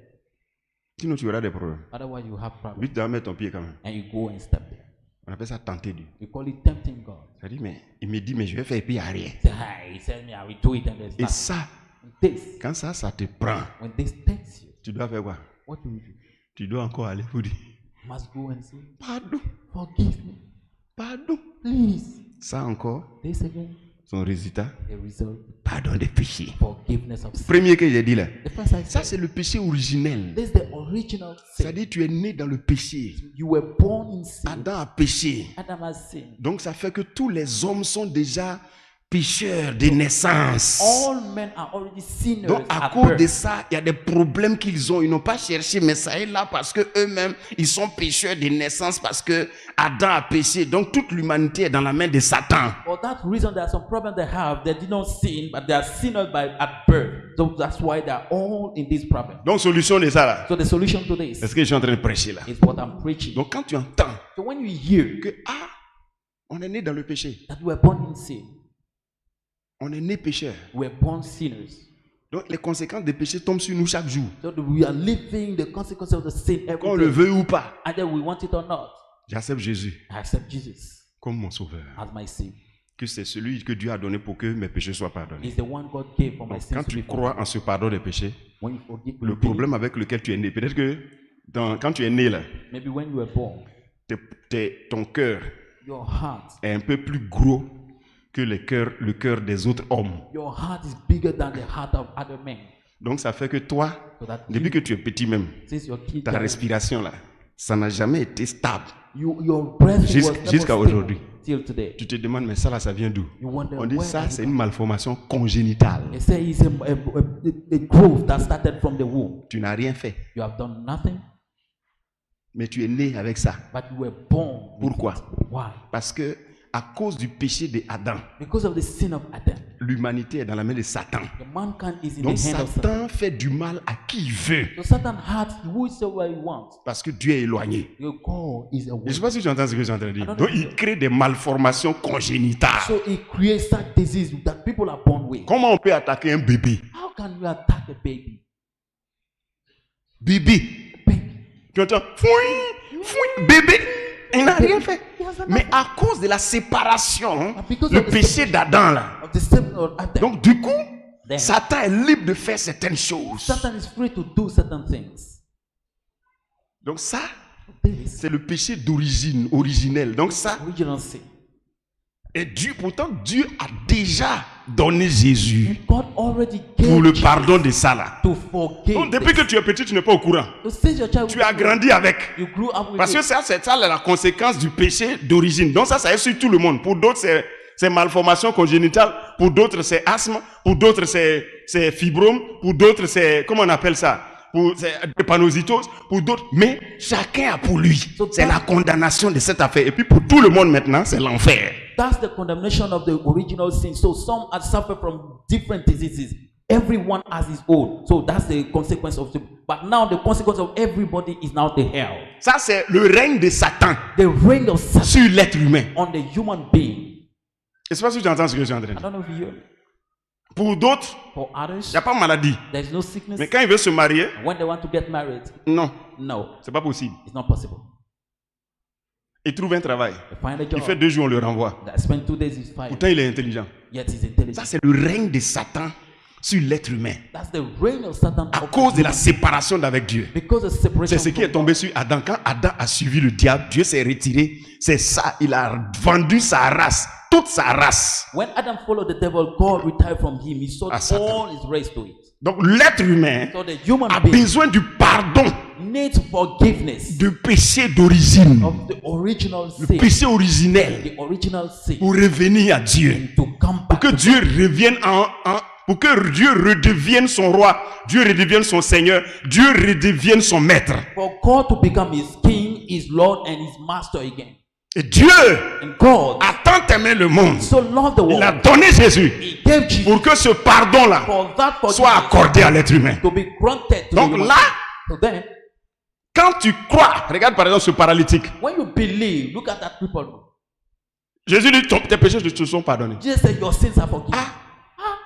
Sinon, tu auras des problèmes. Otherwise, you have Puis problems." tu dois mettre ton pied quand même. And you go and step there. On appelle ça tenter Dieu. We call it tempting God. C'est-à-dire, mais il me dit, mais je vais faire et puis il n'y a rien. Say, "Hi," He said, "Me, I will do it," and there's Et nothing. ça, This, quand ça te prend, when this takes you, tu dois faire quoi? what do you do? Tu dois encore aller pour dire, You must go and say, pardon, "Forgive me, pardon. please." Ça encore, This again, Son résultat, The result, pardon des péchés. forgiveness of sin. Premier que j'ai dit là. The first I Ça, said, c'est le péché originel. this is the original sin. C'est-à-dire, tu es né dans le péché. You were born in sin. Adam a péché. Adam has sinned. Donc, ça fait que tous les hommes sont déjà pécheurs de naissance. All men are already sinners Donc, à at cause birth. de ça, il y a des problèmes qu'ils ont. Ils n'ont pas cherché, mais ça est là parce que eux-mêmes, ils sont pécheurs de naissance parce que Adam a péché. Donc, toute l'humanité est dans la main de Satan. For that reason, there are some problems they have. They did not sin, but they are sinners at birth. So that's why they are all in this problem. Donc, solution de ça là. So the solution to this C'est ce que je suis en train de prêcher là. is what I'm preaching. Donc, quand tu entends So when you hear que, on est né dans le péché. that we were born in sin, On est né pécheur. we were born sinners. Donc, les conséquences des péchés tombent sur nous chaque jour. So we are living the consequences of the sin Qu'on every le day. veuille ou pas. Either we want it or not. J'accepte Jésus I accept Jesus comme mon sauveur. as my Savior. Que c'est celui que Dieu a donné pour que mes péchés soient pardonnés. He's the one God gave for my Donc, sins quand to tu be crois forgiven. en ce pardon des péchés, When you forgive, le problème avec lequel tu es né, peut-être que quand tu es né là, maybe when you were born, ton cœur your heart, est un peu plus gros que le cœur des autres hommes. your heart is bigger than the heart of other men. Donc ça fait que toi, So that depuis que tu es petit même, since your kid, ta respiration là, ça n'a jamais été stable. your breath was never Jusqu'à stable aujourd'hui. till today. Tu te demandes, mais ça là, ça vient d'où? You wonder On dit where ça, does c'est it une come? malformation congénitale. They say it's a growth that started from the womb. Tu n'as rien fait, You have done nothing, mais tu es né avec ça. but you were born. with Pourquoi? it. Why? Parce que à cause du péché d'Adam, Because of the sin of Adam. l'humanité est dans la main de Satan. The mankind is in Donc the hand of Satan. Satan fait du mal à qui il veut, So Satan has whosoever he wants. parce que Dieu est éloigné. Your God is Je ne away. sais pas si tu entends ce que je suis en train de dire. Donc il crée des malformations congénitales. So he creates that disease that people are born with. Comment on peut attaquer un bébé? How can you attack a baby? Bébé. Baby. Tu entends? Fouin, fouin, bébé. Il n'a rien fait. Mais à cause de la séparation, le péché d'Adam là. Of the sin of Adam. Donc du coup, Then Satan est libre de faire certaines choses. Satan is free to do certain things. Donc ça, This c'est le péché d'origine, originel. Donc ça, original sin. et Dieu, pourtant Dieu a déjà donné Jésus God already pour le gave pardon de ça là. to forgive. Donc depuis que tu es petit, tu n'es pas au courant. So since your child Tu as grandi avec. you grew up with Parce que it. ça, c'est ça la conséquence du péché d'origine. Donc ça est sur tout le monde. Pour d'autres, c'est malformation congénitale. Pour d'autres, c'est asthme. Pour d'autres, c'est fibrome. Pour d'autres, c'est, comment on appelle ça? C'est drépanocytose. Pour d'autres, mais chacun a pour lui. C'est la condamnation de cette affaire. Et puis pour tout le monde maintenant, c'est l'enfer. That's the condemnation of the original sin. So some are suffer from different diseases. Everyone has his own. So that's the consequence of sin. But now the consequence of everybody is now the hell. Ça, c'est le règne de Satan The reign of Satan sur l'être humain. on the human being. Je ne sais pas si tu entends ce que je suis en train de I dire. don't know if you hear. Pour d'autres, For il others, n'y a pas de maladie. there's no sickness. Mais quand il veut se marier, When they want to get married, non, no, c'est pas possible. it's not possible. Il trouve un travail. They find a Il job. fait 2 jours, on le renvoie. That spend 2 days is fine. Pourtant, il est intelligent. Yet he's Ça, intelligent. c'est le règne de Satan sur l'être humain. That's the reign of Satan. À of cause de la human. séparation d'avec Dieu. Because of separation. C'est ce qui est from tombé sur Adam. Quand Adam a suivi le diable, Dieu s'est retiré. C'est ça, il a vendu sa race, toute sa race. When Adam followed the devil, God retired from him. He sold À Satan. all his race to it. Donc l'être humain So the human a being besoin du pardon needs forgiveness du péché d'origine, of the original le sin, péché originel, the original sin, pour revenir à Dieu. and to come Pour back. que Dieu revienne pour que Dieu redevienne son roi, Dieu redevienne son Seigneur, Dieu redevienne son maître. For God to become his king, his Lord, and his master again. Et Dieu And God a tant aimé le monde, so loved the il a world, donné Jésus he gave Jesus pour que ce pardon-là for that soit forgiveness accordé à l'être humain. to be granted to Donc the human là, being. So then, quand tu crois, regarde par exemple ce paralytique, when you believe, look at that people. Jésus dit, tes péchés te sont pardonnés. Jesus said, your sins are forgiven.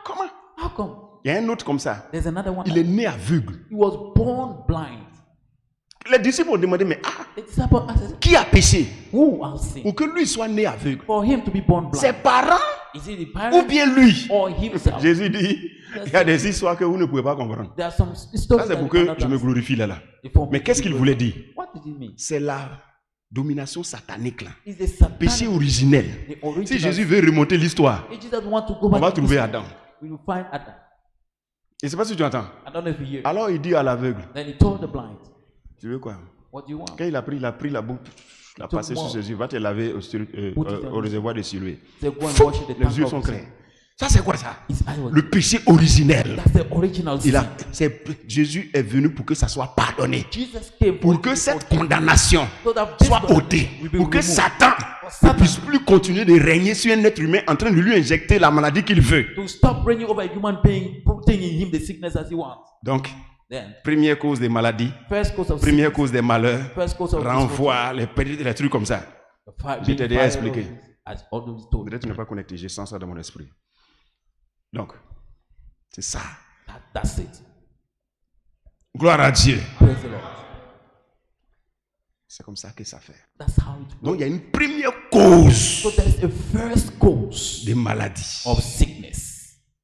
Comment? How come? Il y a un autre comme ça. There's another one. Il est né aveugle. He was born blind. Les disciples ont demandé, mais The disciple asked, qui a péché who has sinned? pour que lui soit né aveugle? For him to be born Ses blind. parents Is it the ou parent bien lui? or himself? Jésus dit, il y a des histoires que vous ne pouvez pas comprendre. There are some Ça, stories c'est that pour you que cannot je me understand. glorifie là. Before Mais qu'est-ce qu'il voulait dire? What did he mean? C'est domination satanique là. It's the satanic, Péché originel. the original. Si Jésus veut remonter l'histoire, If Jesus want to go on back va to trouver history, Adam. we will find Adam. Je ne sais pas si tu entends. I don't know if you hear. Alors il dit à l'aveugle, Then he told the blind, tu veux quoi? what do you want? Quand il a pris la bouche, il a passé sur ses yeux, va te laver au réservoir de Siloé. Say, go and Fou, wash the les tank yeux of sont the clairs. sea. Ça c'est quoi ça? His eye was- Le péché originel. That's the original sin. Jésus est venu pour que ça soit pardonné. Jesus came Pour for que you cette for- condamnation so that this soit condemnation ôtée. will be Pour que removed. Satan ne puisse plus continuer de régner sur un être humain en train de lui injecter la maladie qu'il veut. To stop reigning over a human being, putting in him the sickness as he wants. Donc, Then, première cause des maladies, first cause of première sickness, cause des malheurs, first cause of renvoi, les trucs comme ça. Je t'ai déjà expliqué. As always told. Peut-être que tu n'es pas connecté, je sens ça dans mon esprit. Donc, c'est ça. That's it. Gloire à Dieu. Praise the Lord. C'est comme ça que ça fait. That's how it Donc, works. il y a une première cause So there's a first cause des maladies. of sickness.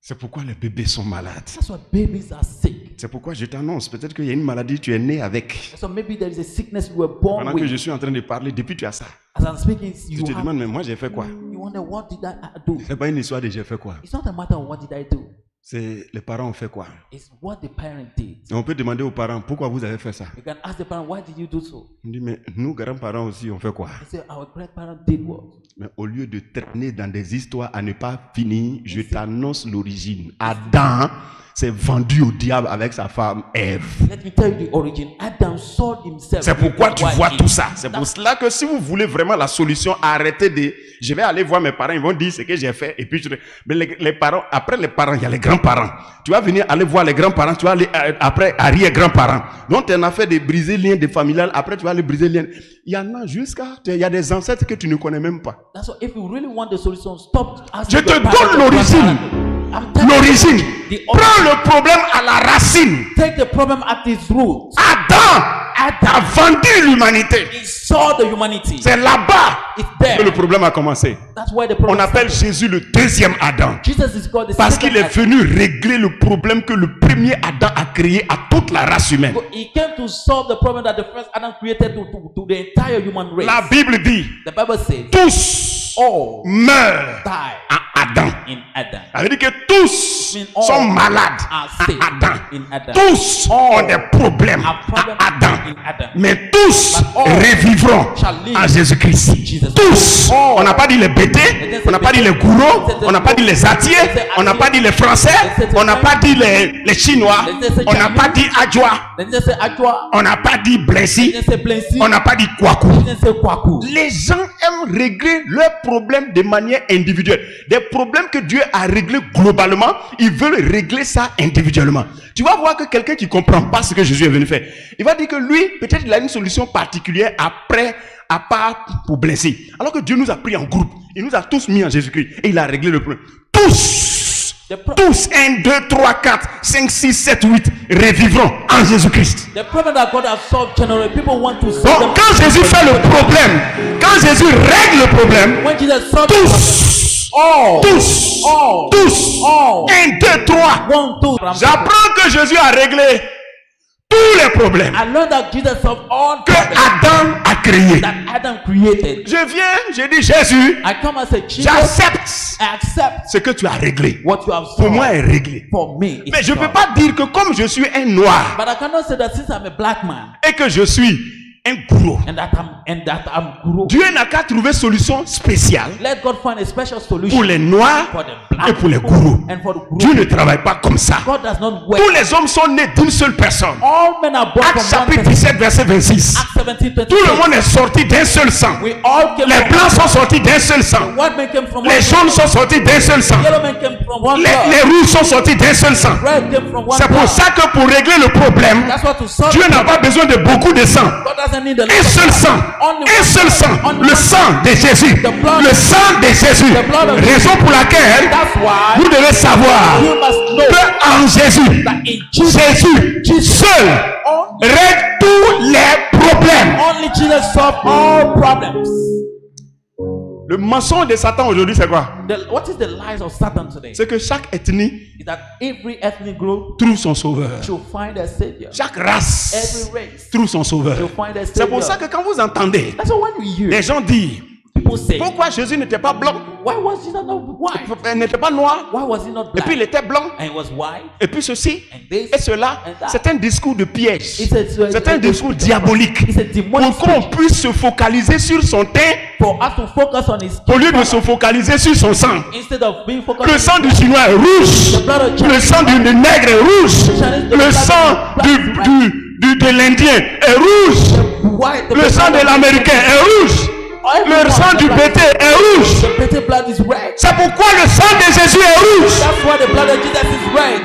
C'est pourquoi les bébés sont malades. That's why babies are sick. C'est pourquoi je t'annonce, peut-être qu'il y a une maladie, tu es né avec. So maybe there is a sickness you were born Pendant que je with. suis en train de parler, depuis tu as ça. As I'm speaking, Tu you te have, demandes, mais moi j'ai fait quoi? you wonder, what did I do? C'est pas une histoire de j'ai fait quoi. It's not a matter of what did I do. C'est les parents ont fait quoi. It's what the parent did. Et on peut demander aux parents, pourquoi vous avez fait ça? You can ask the parent, why did you do so? On dit, mais nous, grands-parents aussi, on fait quoi? They say, our grandparent did what? Mais au lieu de traîner dans des histoires à ne pas finir, je t'annonce l'origine. Adam s'est vendu au diable avec sa femme Ève. Let me tell you the origin. Adam sold himself. C'est pourquoi with tu his vois wife tout Eve. ça. C'est pour cela que si vous voulez vraiment la solution, arrêtez de... Je vais aller voir mes parents, ils vont dire ce que j'ai fait. Et puis, mais les parents, après les parents, il y a les grands-parents. Tu vas venir aller voir les grands-parents, tu vas aller après arrière-grands-parents. Donc, tu en as fait de briser le lien de familial. Après, tu vas aller briser le lien. Il y en a jusqu'à... Il y a des ancêtres que tu ne connais même pas. That's why if you really want the solution, stop asking Je te your parents donne or l'origine. grandparents. I'm telling L'origine. you, the Prends le problème à la racine. take the problem at its root. Adam a vendu l'humanité. He saw the humanity. C'est là-bas It's que le there. problème a commencé. That's why the problem On appelle started. Jésus le deuxième Adam. Jesus is called the Parce second qu'il est Adam. venu régler le problème que le premier Adam a créé à toute la race humaine. He came to solve the problem that the first Adam created to the entire human race. La Bible dit, The Bible says, tous all meurent die à Adam. in Adam. Ça veut dire que tous mean all sont malades are à sick Adam. in Adam. Tous ont des problèmes have problem à Adam. in Adam. Mais tous But all revivront shall live en Jésus-Christ. Jesus. Tous. All. On n'a pas dit les bêtés, on n'a pas dit les gourous, on n'a pas dit les atiers, on n'a pas dit les Français, on n'a pas dit les Chinois, on n'a pas dit Adjoa, They didn't say Ajwa. on n'a pas dit They Blessy, didn't say Blency. on n'a pas dit Kwaku. They didn't say Kwaku. Les gens aiment régler leurs problèmes de manière individuelle. Des problèmes que Dieu a réglés globalement, ils veulent régler ça individuellement. Tu vas voir que quelqu'un qui ne comprend pas ce que Jésus est venu faire, il va dire que lui, peut-être il a une solution particulière après, à part pour blesser. Alors que Dieu nous a pris en groupe. Il nous a tous mis en Jésus-Christ. Et il a réglé le problème. Tous, tous, 1, 2, 3, 4, 5, 6, 7, 8, revivront en Jésus-Christ. The problem that God has solved generally, people want to solve Donc quand Jésus fait le problème, quand Jésus règle le problème, When Jesus solved tous, all, tous, all, tous, all, 1, 2, 3. 1, 2, J'apprends que Jésus a réglé tous les problèmes I learned that Jesus solved all que problems Adam a créés. that Adam created. Je viens, je dis Jésus, I come and say, Jesus, j'accepte I accept ce que tu as réglé. what you have Pour solved moi, est réglé. for me. Mais It's je ne peux solved. pas dire que comme je suis un noir But I cannot say that since I'm a black man et que je suis un gourou, and that I'm guru, Dieu n'a qu'à trouver solution spéciale let God find a special pour solution les noirs for the black et pour les people gourous. and for the guru. Dieu ne travaille pas comme ça. God does not work. Tous les hommes sont nés d'une seule personne. All men are born Actes from one chapitre person. 17, verset 26. Acts 17, 26. Tout le monde est sorti d'un seul sang. We all came Les from blancs sont sortis d'un seul sang. white men came from one Les jaunes sont sortis d'un seul sang. yellow men came from one Les blood. rouges sont sortis d'un seul sang. Red came from one C'est pour blood. ça que pour régler le problème, That's what to solve. Dieu n'a pas besoin de beaucoup de sang. God doesn't need a lot Un of seul blood. sang. Only Un one seul blood. sang. Only Le one sang de Jésus. The blood. Le sang de Jésus. The blood of Raison pour laquelle That's why vous devez savoir you must know que en Jésus, that in Jesus, Jésus seul règle tous les problèmes. only Jesus solved all problems. Le mensonge de Satan aujourd'hui, c'est quoi? What is the lies of Satan today? C'est que chaque ethnie Is that every ethnic group trouve son sauveur. should find a savior. Chaque race Every race trouve son sauveur. should find a C'est savior. pour ça que quand vous entendez That's why when we hear les gens dire people say, pourquoi Jésus n'était pas blanc, why was Jesus not white? il n'était pas noir, Why was he not et black? puis il était blanc, And he was white. et puis ceci, And this. et cela, And that. c'est un discours de piège. C'est un It's discours diabolique. It's a demonic Pour qu'on speech. puisse se focaliser sur son teint For us to focus on his au lieu de se focaliser sur son sang. instead of being focused on Le his sang du Chinois est rouge, le sang du nègre est rouge, le sang de l'Indien est rouge, white. le sang de l'Américain est rouge, le sang du bété est rouge. The better blood is red. C'est pourquoi le sang de Jésus est rouge. That's why the blood of Jesus is red.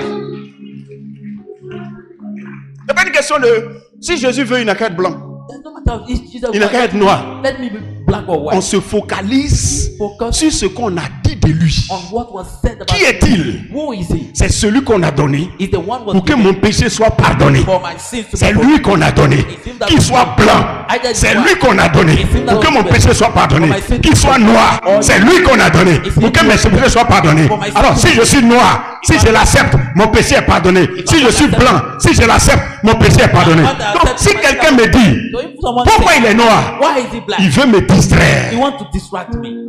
C'est pas une question de si Jésus veut, il n'a qu'à être blanc, There's no matter if Jesus il n'a qu'à être noir. let me be black or On white. se focalise Focus sur ce qu'on a dit de lui. on what was said about Qui est-il? Who is he? C'est celui qu'on a donné Is the one was pour que given mon péché soit pardonné. for my sins to C'est be lui qu'on a donné. Qu'il soit blanc, c'est lui qu'on a donné pour que mon péché soit pardonné. Qu'il soit noir, c'est lui qu'on a donné pour que mes péchés soient pardonnés. Alors si je suis noir, si je l'accepte, mon péché est pardonné. Si je suis blanc, si je l'accepte, mon péché est pardonné. Donc si quelqu'un me dit So if someone pourquoi says, il est noir, why is he black? il veut me distraire. He wants to distract me.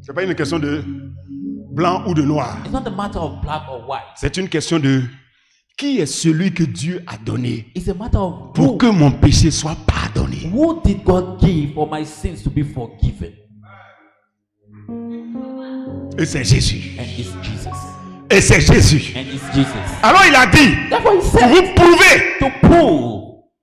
C'est pas une question de blanc ou de noir. It's not a matter of black or white. C'est une question de qui est celui que Dieu a donné It's a matter of pour que mon péché soit pardonné. who did God give for my sins to be forgiven? Et c'est Jésus. And it's Jesus. Et c'est Jésus. And it's Jesus. Alors il a dit, Therefore he pour said vous prouver to prove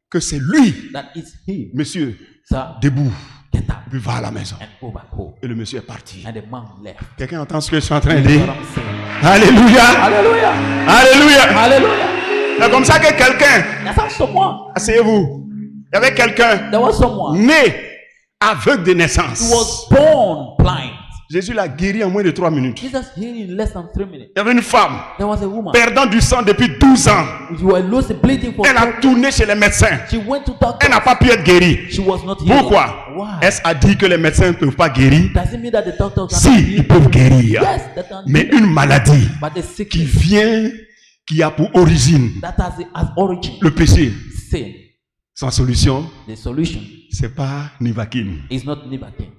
que c'est lui, that it's him. monsieur, Sir, debout, get up puis va à la maison. and go back home. Et le monsieur est parti. And the man left. Quelqu'un entend ce que je suis en train de That's dire? what I'm saying. Alléluia. Hallelujah. Alléluia. Hallelujah. C'est comme ça que quelqu'un, That's how someone. asseyez-vous, il y avait quelqu'un There was someone né aveugle de who naissance. was born blind. Jésus l'a guéri en moins de 3 minutes. Jesus healed in less than 3 minutes. Il y avait une femme There was a woman. perdant du sang depuis 12 ans. You were losing bleeding for Elle a tourné chez les médecins. She went to doctor. Elle n'a pas pu être guérie. She was not healed. Pourquoi? Why? Est-ce a dit que les médecins ne peuvent pas guérir? Does it mean that the doctors are Si, not ils healed? peuvent guérir. Yes, they can Mais heal. une maladie But the qui sickness vient, qui a pour origine that has origin, le péché, sin, sans solution, the solution c'est pas Nivaquine. is not Nibakin.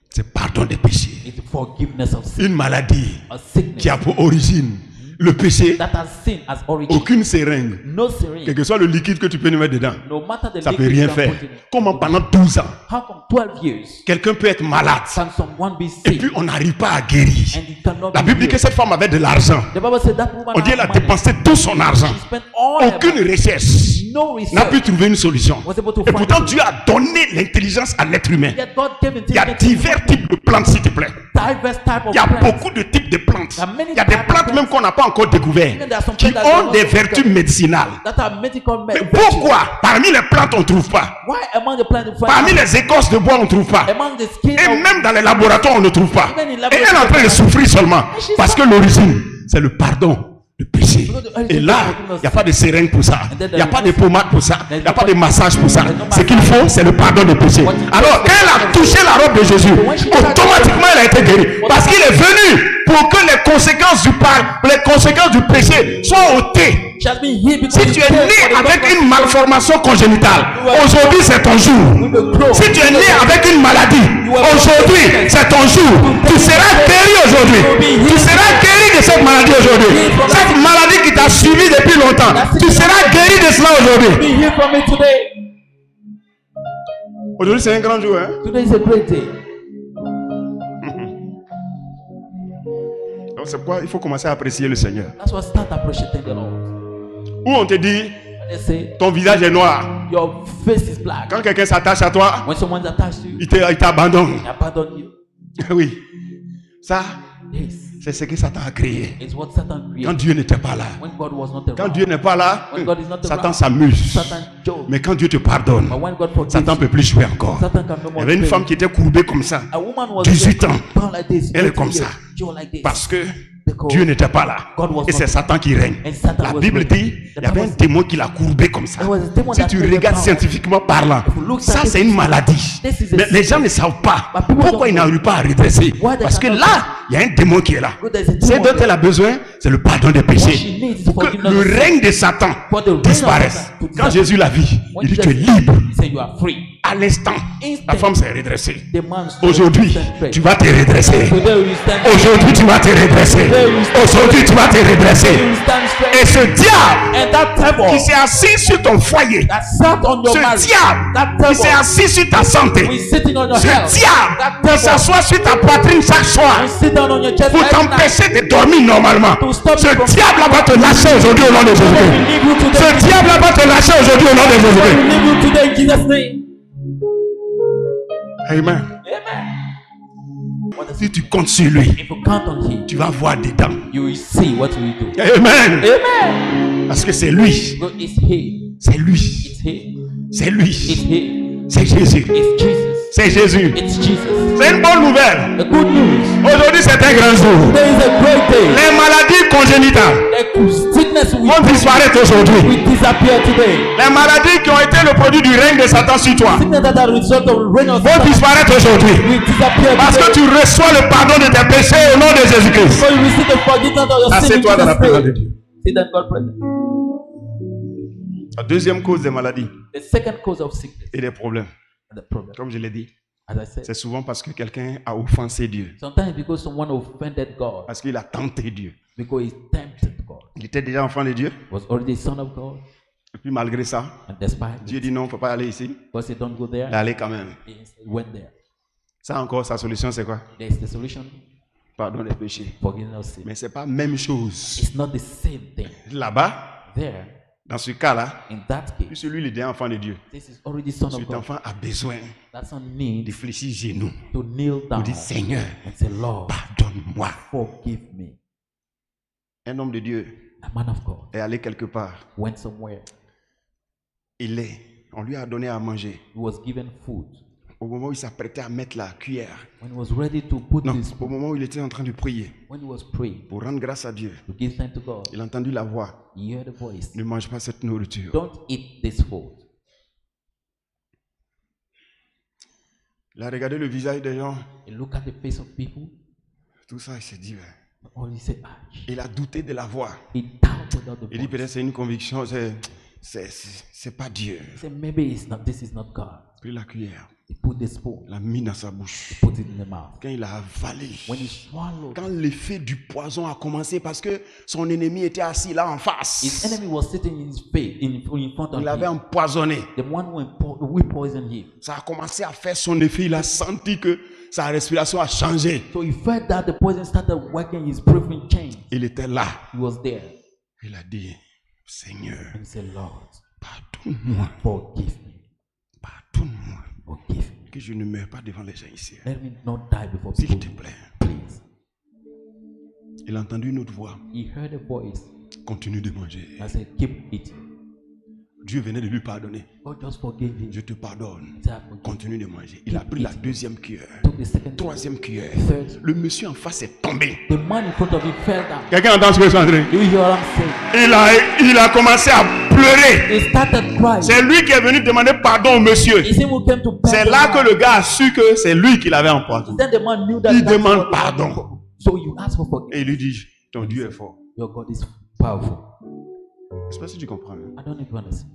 C'est pardon des péchés. It's forgiveness of sin. Une maladie A sickness qui a pour origine le péché, that has sin as origin. aucune seringue, No quel syringe. que soit le liquide que tu peux nous mettre dedans, No matter the ça peut liquid rien you can faire. put in it. Comment pendant 12 ans, How come 12 years quelqu'un peut être malade can someone be et sick puis on n'arrive pas à guérir? and he cannot La be Bible dit que healed? cette femme avait de l'argent. The Bible said that woman On dit had qu'elle a money. dépensé tout son argent. She spent all her Aucune money. recherche No n'a pu research. trouver une solution. Was able to Et find pourtant, it. Dieu a donné l'intelligence à l'être humain. Yet God gave Il y a divers types de plantes, s'il te plaît. diverse type of Il y a plants. beaucoup de types de plantes. There are many Il y a des types of plantes même plants. qu'on n'a pas encore découvertes, Even there are some qui plants that ont are des not vertus discovered. médicinales. That are medical Mais virtues. pourquoi parmi les plantes on ne trouve pas? Why among the plants you Parmi find les écorces de bois on ne trouve pas? among the skin Et of même dans les laboratoires on ne trouve pas. Even in Et elle est en laboratory- train de souffrir seulement parce que l'origine c'est le pardon de péché. Et là, il n'y a pas de seringue pour ça. Il n'y a pas de pommade pour ça. Il n'y a pas de massage pour ça. Ce qu'il faut, c'est le pardon de péché. Alors, quand elle a touché la robe de Jésus, automatiquement elle a été guérie. Parce qu'il est venu pour que les conséquences du péché soient ôtées. She has been healed because Si tu es he paid né for the avec purpose une malformation congénitale, aujourd'hui c'est ton jour. with the crow. Si tu es né avec une maladie, aujourd'hui c'est ton jour. Tu seras guéri aujourd'hui. Tu seras guéri de cette maladie aujourd'hui. Cette maladie qui t'a suivi depuis longtemps, tu seras guéri de cela aujourd'hui. Be healed from it today. Aujourd'hui c'est un grand jour. Hein? Today is a great day. Donc c'est pourquoi il faut commencer à apprécier le Seigneur. That's why start appreciating the Lord. Où on te dit, When they say ton visage est noir. your face is black, Quand quelqu'un s'attache à toi, when someone's attached to you, il t'abandonne. they abandon you. Oui. Ça, This c'est ce que Satan a créé. is what Satan Quand created. Dieu n'était pas là. When God was not Quand around, Dieu n'est pas là, When God is not Satan around, s'amuse. Satan jokes. Mais quand Dieu te pardonne, But when God forgives Satan ne peut you, plus jouer encore. Satan can no Il y more avait une play. femme qui était courbée comme ça. A woman was 18 ans. down like this, Elle est 20 comme ça. years, jaw like this. Parce que because Dieu n'était pas là. God was Et c'est not- Satan qui règne. and Satan La was Bible reigning. dit, The il y avait un Bible démon qui l'a courbé comme ça. There was a demon Si that tu made regardes the power. scientifiquement parlant, If you look ça c'est une maladie. This is a Mais les gens sickness. ne savent pas But people pourquoi don't ils know. n'arrivent pas à redresser. Why they Parce que cannot là, il y a un démon qui est là. Because there's a Ce demon dont there. elle a besoin, c'est le pardon des What péchés. she needs is Pour que forgiveness le of sin. règne de Satan For the reign of disparaisse. Satan to Quand disappear. Jésus l'a vu, When il dit Jesus tu es libre. He said you are free. À l'instant, la femme s'est redressée. The man Aujourd'hui, tu vas te redresser. Today you stand Aujourd'hui, tu vas te redresser. Aujourd'hui, tu vas te redresser. You stand straight. Et ce diable And that devil qui s'est assis sur ton foyer, that sat on your ce marriage, diable that qui s'est devil assis sur ta santé, who is sitting on your ce health, diable that qui devil s'assoit sur ta poitrine chaque soir who sit down on your chest pour every night, t'empêcher de dormir normalement, to stop ce you from- diable va te lâcher aujourd'hui au nom de will Jésus. leave you today. Ce diable va te lâcher aujourd'hui au nom de Will Jésus. leave you today in Jesus' name. Amen. Amen. What does Si tu comptes sur lui, If you count on him, tu vas voir dedans. you will see what he will do. Amen. Amen. Parce que c'est lui. God is he. C'est lui. It's he. C'est It's lui. he. C'est Jésus. It's Jesus. C'est Jésus. It's Jesus. C'est une bonne nouvelle. The good news. Aujourd'hui, c'est un grand jour. There is a great day. Les maladies congénitales The sickness vont will disparaître aujourd'hui. disappear today. Les maladies qui ont été le produit du règne de Satan sur toi Sickness that are the result of reign of vont Satan disparaître aujourd'hui. will disappear Parce que today. tu reçois le pardon de tes péchés au nom de Jésus-Christ. So you receive the forgiveness of your sin. Assieds-toi dans la présence de Dieu. See that God present. La deuxième cause des maladies The second cause of sickness et des problèmes, and the problem, comme je l'ai dit, as I said, c'est souvent parce que quelqu'un a offensé Dieu. sometimes because someone offended God, Parce qu'il a tenté Dieu. because he tempted God, Il était déjà enfant de Dieu. was already a son of God, Et puis malgré ça, and despite Dieu it, dit non, il ne faut pas aller ici. because he don't go Il est there, allé quand même. he went there. Ça encore, sa solution, c'est quoi? There is the solution, Pardon des péchés. forgiveness of sin. Mais ce n'est pas la même chose. It's not the same thing. Là-bas, There, dans ce cas-là, in that case, puisque lui, il est déjà enfant de Dieu. this is already son of Cet God. enfant a besoin That son de needs fléchir genoux to kneel pour down dire Seigneur, and say, Lord, pardonne-moi. forgive me. Un homme de Dieu A man of God est allé quelque part. went somewhere. On lui a donné à manger. He was given food. Au moment où il s'apprêtait à mettre la cuillère, When he was ready to put non, this, au moment où il était en train de prier when he was praying pour rendre grâce à Dieu, to give thanks to God, il a entendu la voix. he heard a voice. Ne mange pas cette nourriture. Don't eat this food. Il a regardé le visage des gens. He looked at the face of people. Tout ça, il s'est dit, ouais. Or he said, Il a douté de la voix. he doubted of the Il dit voice. peut-être c'est une conviction, c'est pas Dieu. He said, maybe it's not. This is not God. Il a pris la cuillère, He put the spoon, l'a mis dans sa bouche. put it in the mouth. Quand il a avalé, When he swallowed, quand l'effet du poison a commencé parce que son ennemi était assis là en his face, enemy was sitting in his face, in front of il avait him. empoisonné. The one who poisoned him. Ça a commencé à faire son effet. Il a senti que sa respiration a changé. So he felt that the poison started working. His breathing changed. Il était là. He was there. Il a dit, Seigneur, And he said, Lord, pardonne-moi, forgive me. pardonne-moi, Forgive me. que je ne meurs pas devant les gens ici. Let me not die before S'il people. te plaît. Please. Il a entendu une autre voix. He heard a voice. Continue de manger. I said, keep eating. Dieu venait de lui pardonner. God just forgave him. Je te pardonne. He said, I forgive. Continue de manger. Il a pris la deuxième cuillère. Took the second, Troisième cuillère. third. Le monsieur en face est tombé. The man in front of him fell down. Quelqu'un entend ce que je suis en train? Do you hear what I'm saying? Il a commencé à pleurer. He started crying. C'est lui qui est venu demander pardon au monsieur. He said, who came to C'est là que le gars a su que c'est lui qui l'avait empoisonné. Then the man knew that. Il that's demande what- pardon. So you ask for forgiveness. Et il lui dit, ton Dieu est fort. Your God is powerful. Je ne sais pas si tu comprends. Hein? I don't know if you understand.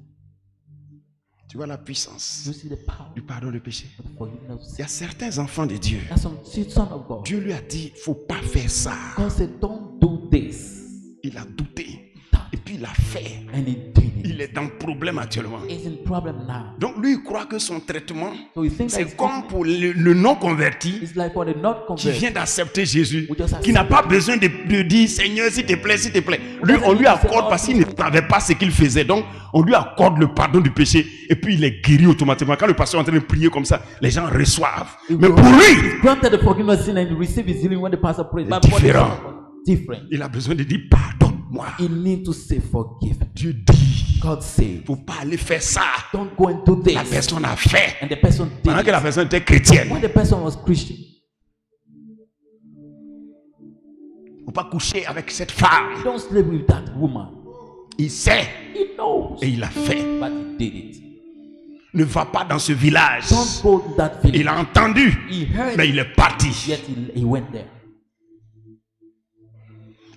Tu vois la puissance You see the power du pardon de péché. of the forgiveness of Il y sin. a certains enfants de Dieu. That's some son of God. Dieu lui a dit, il ne faut pas faire ça. God said, don't do this. Il a douté. Et puis il a fait. And he did it. Il est dans le problème actuellement. He's in problem now. Donc lui, il croit que son traitement, So he thinks that c'est comme pour le non-converti it's like for the not qui converted. vient d'accepter Jésus, We just accept qui n'a pas besoin de dire Seigneur, s'il te plaît, s'il te plaît. Lui, on lui accorde parce qu'il ne savait pas ce qu'il faisait. Donc, on lui accorde le pardon du péché et puis il est guéri automatiquement. Quand le pasteur est en train de prier comme ça, les gens reçoivent. Mais pour lui, Granted the forgiveness of sin and receive his healing when the pastor prays. But for the différent. son of God, different. il a besoin de dire pardonne-moi. He need to say forgive. Dieu dit, God said, il ne faut pas aller faire ça. don't go and do La this. personne a fait. And the person did Pendant que la it. personne était chrétienne. When the person was Christian, Il ne faut pas coucher avec cette femme. Don't sleep with that woman. Il sait He knows. et il a fait. But he did it. Ne va pas dans ce village. Don't go to that village. Il a entendu, He heard mais il est parti. yet he went there.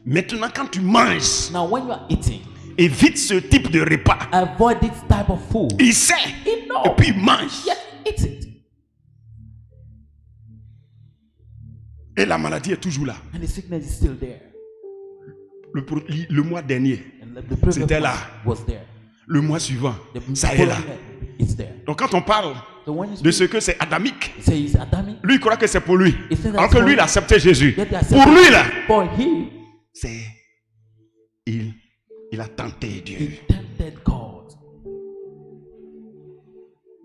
Maintenant, quand tu manges, Now when you are eating, évite ce type de repas. avoid this type of food. Il sait He knows. et puis il mange. Yet he eats it. Et la maladie est toujours là. And the sickness is still there. Le mois dernier, And the previous C'était one là. was there. le mois suivant, The ça est là. following year, it's there. Donc quand on parle So when you de speak, ce que c'est adamique, you say it's Adamic. lui il croit que c'est pour lui. He said that's Alors que for lui him. il a accepté Jésus. Yet they Pour accepted lui là, For him, c'est il a tenté Dieu. he tempted God.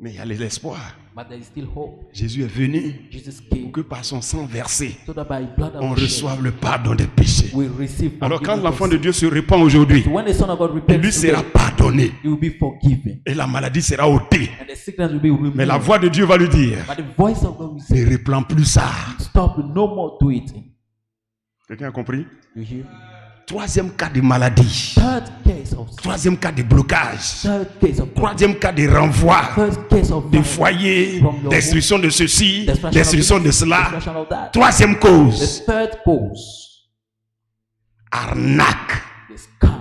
Mais il y a l'espoir. But there is still hope. Jésus est venu Jesus pour came que par son sang versé, so that by blood that on was shed, reçoive le pardon des péchés. we receive Alors quand forgiveness l'enfant of de sin. Dieu se répand aujourd'hui, So when the Son of God il repents lui sera today, pardonné he will be forgiven. et la maladie sera ôtée. And the sickness will be removed. Mais la voix de Dieu va lui dire, But the voice of God will say, ne reprends plus ça. stop, no more do it. Quelqu'un a compris? You hear? Troisième cas de maladie. Third case of sin. Troisième cas de blocage. Third case of Troisième cas de renvoi. First case of De violence. foyer, From your destruction de ceci, Destruction of destruction this, de cela. destruction of that. Troisième The cause, third cause, arnaque, the scam,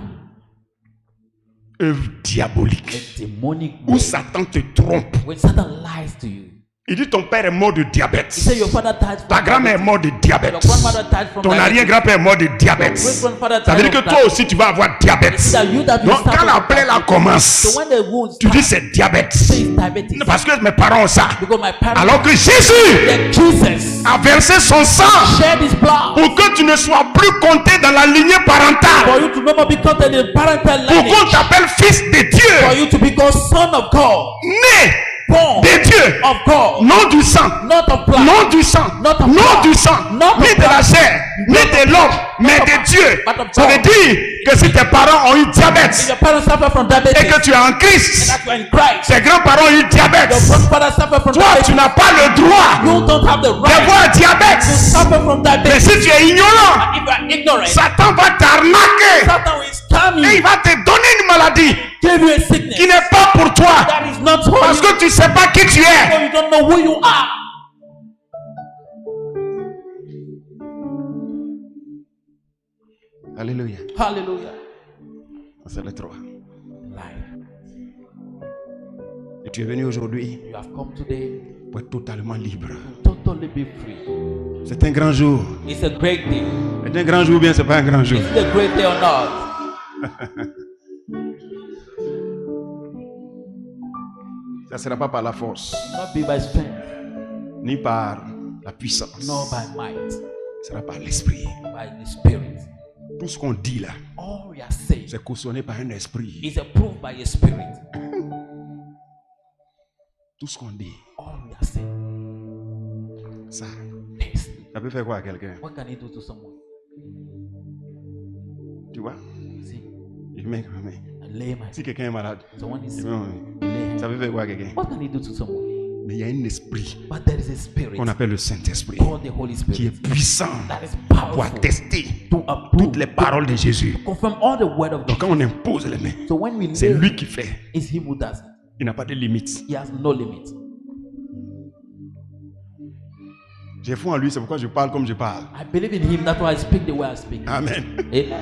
œuvre diabolique. a demonic Où way. Satan te trompe. When Satan lies to you, Il dit ton père est mort de diabète. he said your father died from Ta grand-mère est diabetes. morte de Your diabète. grandmother died from Ton diabetes. arrière-grand-père est mort de diabète. Your great-grandfather Ça veut died dire of que toi aussi tu vas avoir diabète. It's that you that will Donc start quand la with plaie là diabetes. commence, So when the wounds tu dis start, c'est diabète. say it's diabetes. Parce que mes parents ont ça. Because my parents, Alors que Jésus that Jesus a versé son sang shed his blood pour que tu ne sois plus compté dans la lignée for parentale. you to no more be counted in parental Pour qu'on lineage, t'appelle fils de for Dieu, you to be called son of God, né born de Dieu, of God, non du sang, not of blood, non du sang, Not of non blood. du sang, Not of ni de la blood. chair, ni de l'homme, mais of de blood. Dieu. But of Ça veut God. dire que si tes parents ont eu If diabète your parents suffer from diabetes, et que tu es en and Christ, that you are in Christ, tes grands-parents ont eu diabète, your grandfather suffer from toi tu diabetes, n'as pas le droit you don't have the right d'avoir to diabète. suffer from Mais diabetes. si tu es ignorant, If you are ignorant, Satan va t'arnaquer Satan will scam et il you, va te donner une maladie give you a sickness qui n'est pas pour toi that is not for parce you, que tu ne sais pas qui tu es. because you don't know who you are. Alléluia. Hallelujah. C'est le 3. Life. Et tu es venu aujourd'hui You have come today pour être totalement libre. to totally be free. C'est un grand jour. It's a great day. C'est un grand jour ou bien c'est pas un grand jour? Is it a great day or not? Ça ne sera pas par la force, Not be by strength, ni par la puissance. nor by might, Ce sera par l'esprit. by the Spirit. Tout ce qu'on dit là, All we are saying c'est cautionné par un esprit. is approved by a Spirit. Tout ce qu'on dit, All we are saying, ça, taste. ça peut faire quoi à quelqu'un? What can it do to someone? Tu vois? See, Il met, I lay my si quelqu'un est malade, someone is il sick, met, lay ça hands. peut faire quoi à quelqu'un? What can it do to someone? Mais il y a un esprit But there is a Spirit qu'on appelle le Saint-Esprit called the Holy qui est Spirit puissant that is pour powerful attester to approve, toutes les paroles de Jésus. confirm all the word of Donc God. quand on impose les mains, So when we c'est lay, lui qui fait. it's Him who does it. Il n'a pas de limites. He has no limit. J'ai foi en lui, c'est pourquoi je parle comme je parle. I believe in Him. That's why I speak the way I speak. Amen. Amen.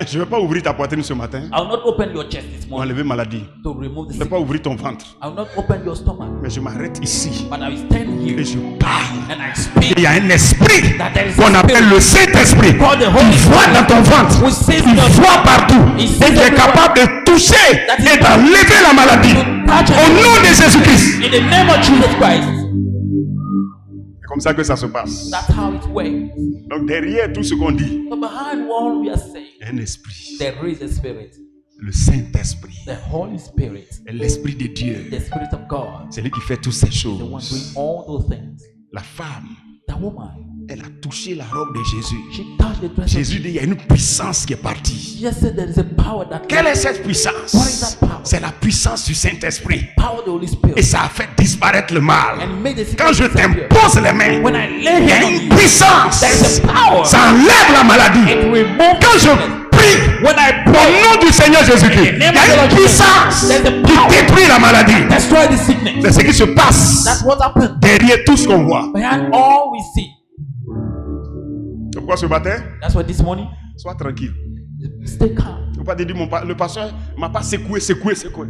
Je ne vais pas ouvrir ta poitrine ce matin I will not open your chest this pour morning enlever maladie. to remove the Je ne vais pas sickness. ouvrir ton ventre. I will not open your stomach, Mais je m'arrête ici but I will stand et here je parle. and I speak. Il y a un esprit That there is qu'on a appelle le Saint-Esprit. called the Il Holy voit dans ton ventre. who sees Il your voit partout. He Et sees il est everywhere. capable de toucher That is et d'enlever la maladie. touch Au nom de Jésus-Christ. in the name of Jesus Christ. C'est comme ça que ça se passe. That's how it works. Donc derrière tout ce qu'on dit, So behind all we are saying, il y a un esprit. there is a Spirit, Le Saint-Esprit. the Holy Spirit, Et l'Esprit de Dieu. the Spirit of God, C'est lui qui fait toutes ces the one doing choses. all those things. La femme, The woman, elle a touché la robe de Jésus. she touched the dress of Jésus dit, il y a une puissance qui est partie. Jesus said there is a power that Quelle est cette puissance? What is that power? C'est la puissance du Saint-Esprit. power of the Holy Spirit Et ça a fait disparaître le mal. and made the Quand sickness je disappear. t'impose les mains, When I lay il y a hands on une you, puissance. there is a power Ça enlève la maladie. It removes Quand je sickness. prie When I au pray, nom du Seigneur Jésus-Christ, il y a une puissance qui détruit la maladie. destroy the sickness. C'est ce qui se passe That's what happened. derrière tout ce qu'on voit. Behind all we see. C'est pourquoi ce matin, That's why this morning, sois tranquille. stay calm. Il ne faut pas te dire, le pasteur ne m'a pas secoué.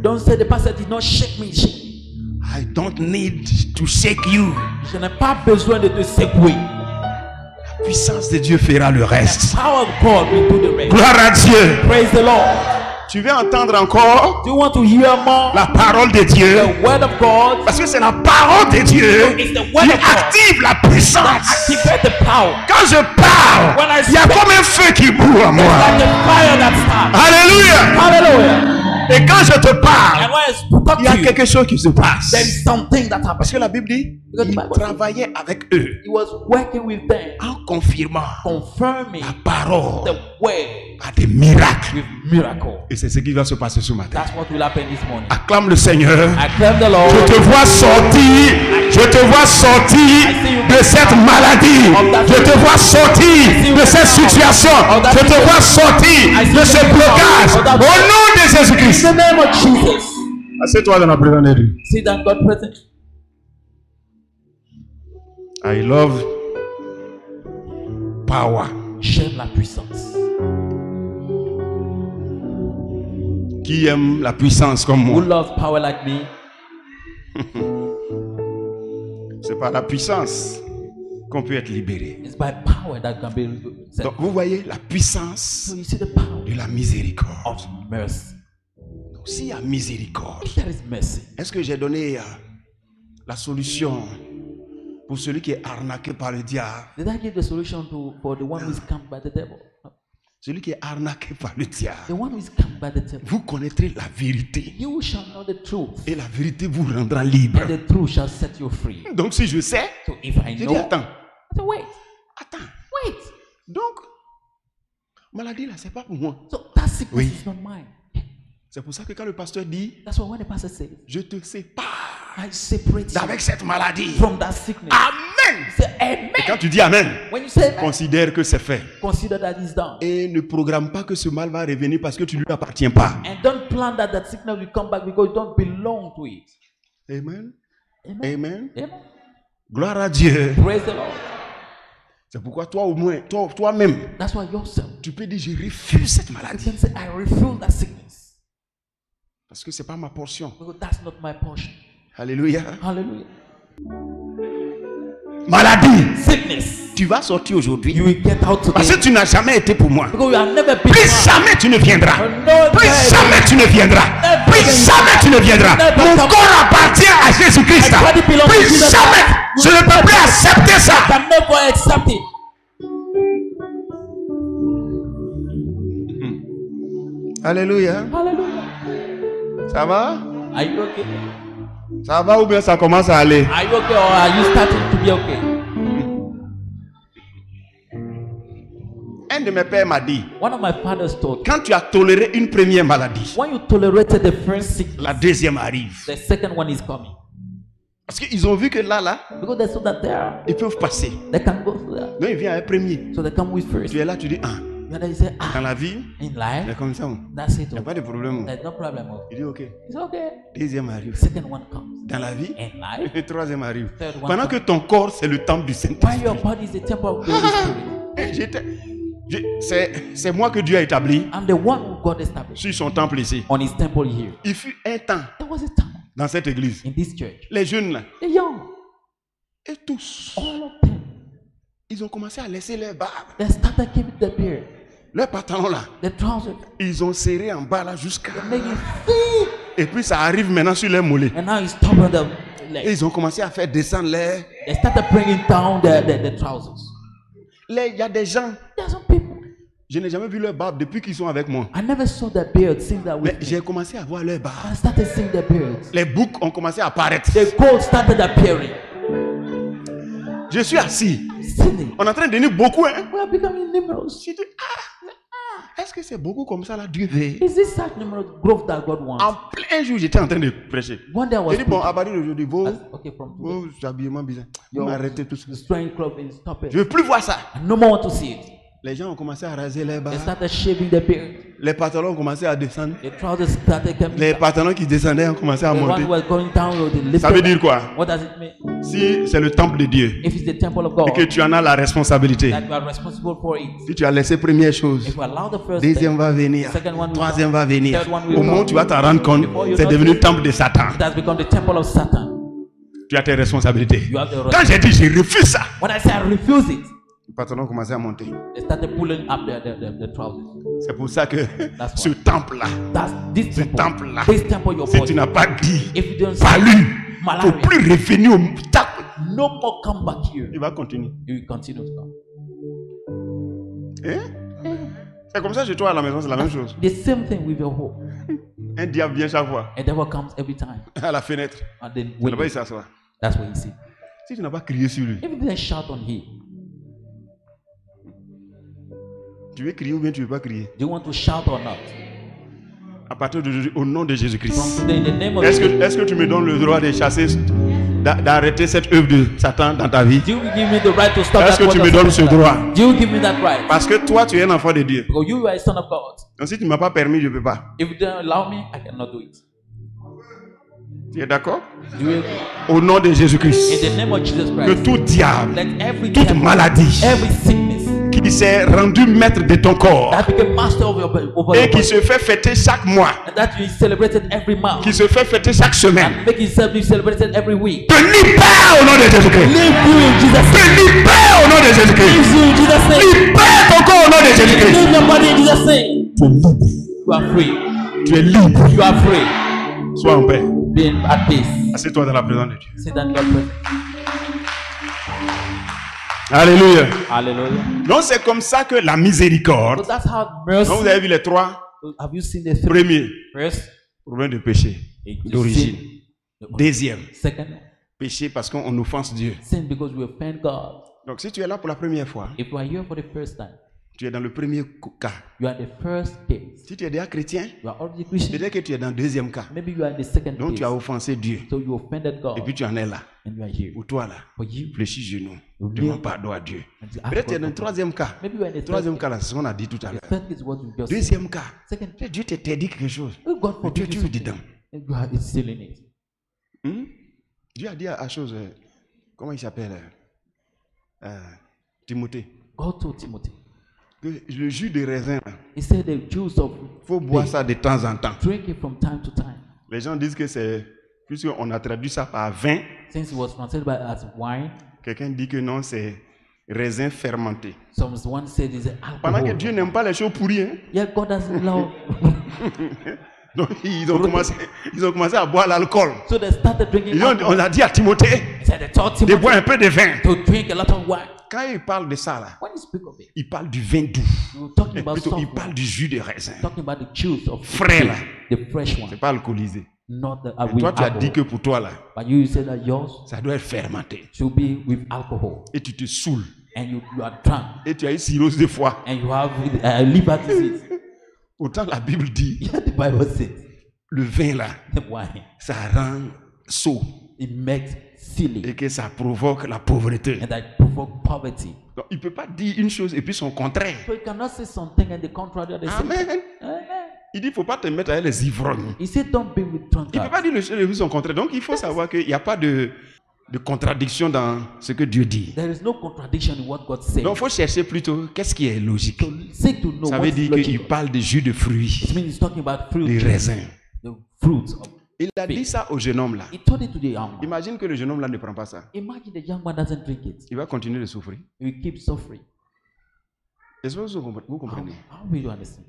Don't say the pastor did not shake me. Shake me. I don't need to shake you. Je n'ai pas besoin de te secouer. La puissance de Dieu fera le The reste. power of God will do the rest. Gloire à Dieu. Praise the Lord. Tu veux entendre encore Do you want to hear more? la parole de Dieu? The word of God. Parce que c'est la parole de Dieu It's the word qui of God active la puissance. activate the power. Quand je parle, When I il y a speak, comme un feu qui bout en it's moi. like the fire that starts. Alléluia. Hallelujah. Et quand je te parle, And when I talk il y a to you, quelque chose qui se passe. there is something that Parce happens. que la Bible dit, Because the il Bible says travaillait avec eux he was working with them, en confirmant confirming la parole the word par des miracles. with miracle. Et c'est ce qui va se passer ce matin. That's what will happen this morning. Acclame le Seigneur. Acclaim the Je Lord. te vois sortir. Je te vois sortir de cette maladie. Je te vois sortir de cette situation. Je te vois sortir de ce blocage. Au nom de In Jésus-Christ. the name of Jesus. Assieds-toi dans la présence de Dieu. See that God present. I love power. J'aime la puissance. Qui aime la puissance comme Who moi? loves power like me? C'est par la puissance qu'on peut être libéré. It's by power that can be set. Donc vous voyez la puissance So you see the power de la miséricorde. of mercy. Donc, s'il y a miséricorde, If there is mercy, est-ce que j'ai donné la solution pour celui qui est arnaqué par le diable? did I give the solution for the one who is scammed by the devil? No. Celui qui est arnaqué par le diable. The one who is scammed by the devil. Vous connaîtrez la vérité You shall know the truth, et la vérité vous rendra libre. and the truth shall set you free. Donc si je sais, So if I je know, dis attends, I say, attends. wait. Donc, maladie là, c'est pas pour moi. So that sickness Oui. is not mine. C'est pour ça que quand le pasteur dit, That's why when the pastor says, je te sépare I separate you avec cette maladie. from that sickness. Amen. Say amen. Et quand tu dis amen, When you say amen, considère que c'est fait. consider that it's done. Et ne programme pas que ce mal va revenir parce que tu ne lui appartiens pas. And don't plan that sickness will come back because you don't belong to it. Amen. Amen. Amen. Amen. Gloire à Dieu. Praise the Lord. C'est pourquoi toi au moins, toi-même, That's why yourself, tu peux dire je refuse cette you maladie. can say, I refuse that sickness Parce que c'est pas ma portion. because that's not my portion. Alléluia. Hallelujah. Maladie. Sickness, Tu vas sortir aujourd'hui. you will get out Parce today que tu n'as jamais été pour moi. because you have never been Plus mine. jamais tu ne viendras. No Plus day. jamais tu ne viendras. Plus jamais tu ne viendras. Mon corps appartient à Jésus-Christ. Plus jamais. Je ne peux plus accepter ça. I can never accept it. Alléluia. Hallelujah. Ça va? Are you okay? Ça va ou bien ça commence à aller? Are you okay or are you starting to be okay? Un de mes pères m'a dit, One of my fathers told me, quand tu as toléré une première maladie, when you tolerated the first sickness, la deuxième arrive. the second one is coming. Parce qu'ils ont vu que là, Because they saw that there, ils peuvent passer. they can go through that. Donc il vient un premier. So they come with first. Tu es là, tu dis, ah, And then they say, dans ah, la vie, in il life, est comme ça. that's it. Il n'y a pas de problème. There's no problem. Il dit, ok. It's okay. Deuxième arrive. Second one comes. Dans la vie, In life, le troisième arrive. Third one Pendant que comes. ton corps, c'est le temple du While Saint-Esprit. your body is the temple of the Holy Spirit. C'est moi que Dieu a établi I'm the one who God established sur son temple ici. on his temple here. Il fut un temps There was a time dans cette église. in this church. Les jeunes là, The young, et tous, all of them, ils ont commencé à laisser leur barbe. they started keeping the beard, Leurs pantalons là, the trousers, ils ont serré en bas là jusqu'à. making thick. Et puis ça arrive maintenant sur les mollets. And now it's top of the Et leg. ils ont commencé à faire descendre les. They started bringing down the trousers. Il y a des gens, There are some people. je n'ai jamais vu leur barbe depuis qu'ils sont avec moi. I never saw their beard since that Mais with me. j'ai commencé à voir leur barbe. I started seeing their beards. Les boucs ont commencé à apparaître. The gold started appearing. Je suis assis. Sitting. On est en train de devenir beaucoup. Hein? We are becoming numerous. Je dis, est-ce que c'est beaucoup comme ça là, Dieu veut? Is this such numerous growth that God wants? En plein jour, j'étais en train de prêcher. One day I was J'ai dit, bon, preaching. à partir d'aujourd'hui, vos Okay, from today, habillements bizarres, vous m'arrêtez tout ça. the strange clothing, stop it. Je ne veux plus voir ça. I no more want to see it. Les gens ont commencé à raser les bas. They started shaving their beard. Les pantalons ont commencé à descendre. The trousers started coming Les down. pantalons qui descendaient ont commencé à The one monter. who was going down with the lifted Ça veut up. dire quoi? What does it mean? Si c'est le temple de Dieu If it's the temple of God, et que tu en as la responsabilité, that you are responsible for it. si tu as laissé première chose, If you allow the first deuxième thing, va venir, second one will troisième come, va venir. third one will Au moment où come. tu vas t'en rendre compte, Before you c'est notice, devenu le temple de Satan. it has become the temple of Satan. Tu as tes responsabilités. You have the Quand j'ai dit je refuse ça, When I say I refuse it, les pantalons ont commencé à monter. they started pulling up the trousers. C'est pour ça que That's ce why. temple-là, That's this ce temple. temple-là, This temple, your si tu body. n'as pas dit, If you don't pas say lu, il ne faut malaria, plus revenir au temple. no more come back here. Il va continuer. You will continue to come. Hein? C'est comme ça chez toi à la maison, c'est la même chose. The same thing with your home. Un diable vient chaque fois A devil comes every time. à la fenêtre. And then Tu when pas il s'assoit. that's what you see. Si tu n'as pas crié sur lui, If you didn't shout on him, tu veux crier ou bien tu ne veux pas crier. do you want to shout or not? À partir d'aujourd'hui, au nom de Jésus-Christ. From today, in the name of Est-ce que tu me donnes le droit de chasser, d'arrêter cette œuvre de Satan dans ta vie? do you give me the right to stop Est-ce that que tu work me of donnes ce Satan? droit? Do you give me that right? Parce que toi, tu es un enfant de Dieu. Because you are a son of God. Donc si tu ne m'as pas permis, je ne peux pas. If you don't allow me, I cannot do it. Tu es d'accord? Do you? Au nom de Jésus-Christ. In the name of Jesus Que Christ, tout diable, let every toute devil, maladie every sickness qui s'est rendu maître de ton corps that became master of your over et your qui body, se fait fêter chaque mois, and that you celebrated every month, qui se fait fêter chaque semaine, and make yourself be celebrated every week. te libère au nom de Jésus-Christ. Leave you in Jesus' Te name. libère au nom de Jésus-Christ. Leave you in Jesus' name. Libère ton corps au nom de Jésus-Christ. Leave your body in Jesus' name. Tu es libre. You are free. Tu es libre. You are free. Sois en paix. Being at peace. Assieds-toi dans la présence de Dieu. Sit down in God's presence. Alléluia. Hallelujah. Donc c'est comme ça que la So miséricorde. that's how mercy. Donc vous avez vu les trois Have you seen the three? premiers First, problèmes de péché d'origine. sin. Deuxième, Second, péché parce qu'on offense Dieu. sin because we offend God. Donc si tu es là pour la première fois, If you are here for the first time, tu es dans le premier cas. you are the first case. Si tu es déjà chrétien, You are already Christian. peut-être que tu es dans le deuxième cas. Maybe you are in the second Donc case. tu as offensé Dieu. So you offended God Et puis tu en es là. and you are here. Pour toi là, For you, fléchis genou. you Demande live pardon à Dieu. and you ask Peut-être tu es God dans le for troisième cas. Maybe you are in the third Troisième case. cas là, c'est ce qu'on a dit tout à The l'heure. third case is what you just said. Deuxième cas. Second, Peut-être Dieu t'a dit quelque chose. if God Mais tu es forgives you toujours something, dedans. and you are still in it. Dieu a dit à chose, comment il s'appelle Timothée, God told Timothy. que le jus de raisin, He said the juice of il faut boire ça de temps en temps. drink it from time to time. Les gens disent que c'est, puisqu'on a traduit ça par vin, Since it was translated by as wine, quelqu'un dit que non, c'est raisin fermenté. someone said it's Pendant que alcohol. Dieu n'aime pas les choses pourries, hein. Yeah, God doesn't love. Donc ils ont commencé à boire l'alcool. So they started drinking alcohol. On a dit à Timothée He said they taught de Timothy boire un peu de vin. to drink a lot of wine. Quand il parle de ça, là, When you speak of it, il parle du vin doux. you're talking Et about plutôt, soft il parle wine, du jus de raisin. talking about the juice of Frais, là. the fresh one, C'est pas alcoolisé. not the Et with toi, tu as alcohol. dit que pour toi, là, But you said that yours ça doit être fermenté. should be with alcohol, Et tu te saoules. and you are drunk, Et tu as une cirrhose de foie. and you have liver disease. Autant la Bible dit, Yeah, the Bible says le vin, là, the wine ça rend sot. it makes silly, Et que ça provoque la pauvreté. and that provoke poverty. Donc, il ne peut pas dire une chose et puis son contraire. So you cannot say something and the contrary at the same time. Amen. Amen. Il dit, il ne faut pas te mettre avec les ivrognes. He said, don't be with Il ne peut drunkards. pas dire le chose et puis son contraire. Donc, il faut savoir qu'il n'y a pas de contradiction dans ce que Dieu dit. There is no contradiction in what God said. Donc, il faut chercher plutôt qu'est-ce qui est logique. So seek to know Ça what veut is dire logical. qu'il parle de jus de fruits, It means he's talking about fruit, des raisins. the fruits of. Il a dit ça au jeune homme là. He told it to the young man. Imagine que le jeune homme là ne prend pas ça. Imagine the young man doesn't drink it. Il va continuer de souffrir. He will keep suffering. Est-ce que vous How, comprenez? how will you understand?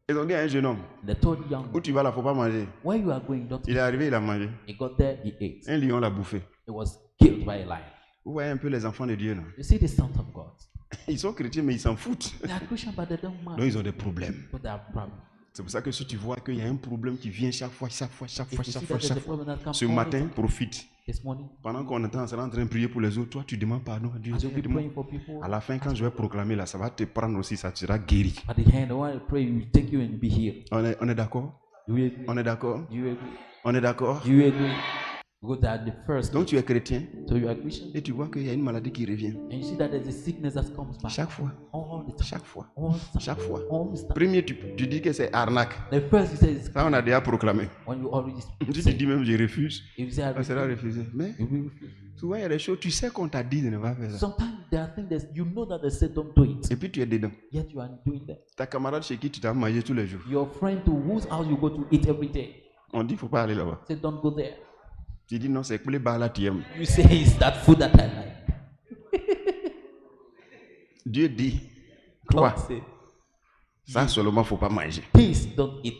Ils ont dit à un jeune homme, They told the young où man, tu vas là, il ne faut pas manger. where you are going, don't Il est eat. arrivé, il a mangé. He got there, he ate. Un lion l'a bouffé. He was killed by a lion. Vous voyez un peu les enfants de Dieu là. You see the sons of God. Ils sont chrétiens mais ils s'en foutent. They are Christian, but they don't Donc mind. ils ont des problèmes. But they have problems. C'est pour ça que si tu vois qu'il y a un problème qui vient chaque fois, If you see that there's a chaque fois. problem that comes Ce all the matin, time, profite. this morning, Pendant qu'on est en train de prier pour les autres, toi tu demandes pardon à Dieu. as you'll be Demande. praying for people, À la fin, quand je vais proclamer là, ça va te prendre aussi, ça sera guéri. at the end, while I pray, you take you and be healed. On est d'accord? Do you agree? On est d'accord? Do you agree? On est d'accord? Do you agree? Because they are the first. Donc tu es chrétien So you are Christian, et tu vois qu'il y a une maladie qui revient. and you see that there's a sickness that comes back Chaque fois, all the time. chaque fois, All the time. chaque fois. All the time. Premier, tu dis que c'est arnaque. The first you say is Ça, on a déjà proclamé. when you already Si say, tu dis même je refuse, if you say I ça sera refuse, refusé. Mais you will refuse. souvent, il y a des choses, tu sais qu'on t'a dit de ne pas faire ça. Sometimes there are things that you know that they said don't do it, Et puis tu es dedans. yet you are doing them. Ta camarade chez qui tu t'as mangé tous les jours. Your friend to whose house you go to eat every day, On dit, il ne faut pas aller là-bas. say don't go there. Tu dis, non, c'est que les bars là, tu aimes. You say it's that food that I like. Dieu dit, toi, God say, ça seulement, il ne faut pas manger. please don't eat.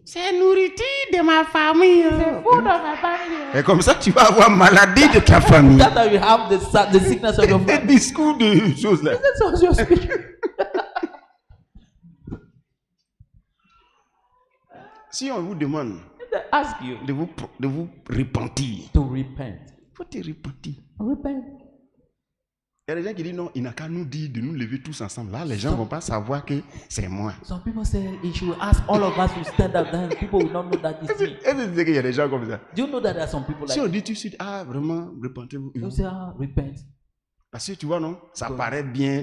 C'est nourriture de ma famille. Et comme ça, tu vas avoir maladie de ta famille. That's how you have the sickness of your Des family. discours de choses là. That's what you're speaking. Si on vous demande They ask you de vous repentir, to repent. il faut te repentir. Repent. Il y a des gens qui disent non, il n'a qu'à nous dire de nous lever tous ensemble. Là, les gens ne vont pas savoir que c'est moi. Some people say if you ask all of us to stand up, then people will not know that it's me. Est-ce que tu sais qu'il y a des gens comme ça? Do you know that there are some people Si like on dit tout de suite, ah vraiment, repentez-vous. you say, repent. Parce que tu vois, non, ça paraît bien,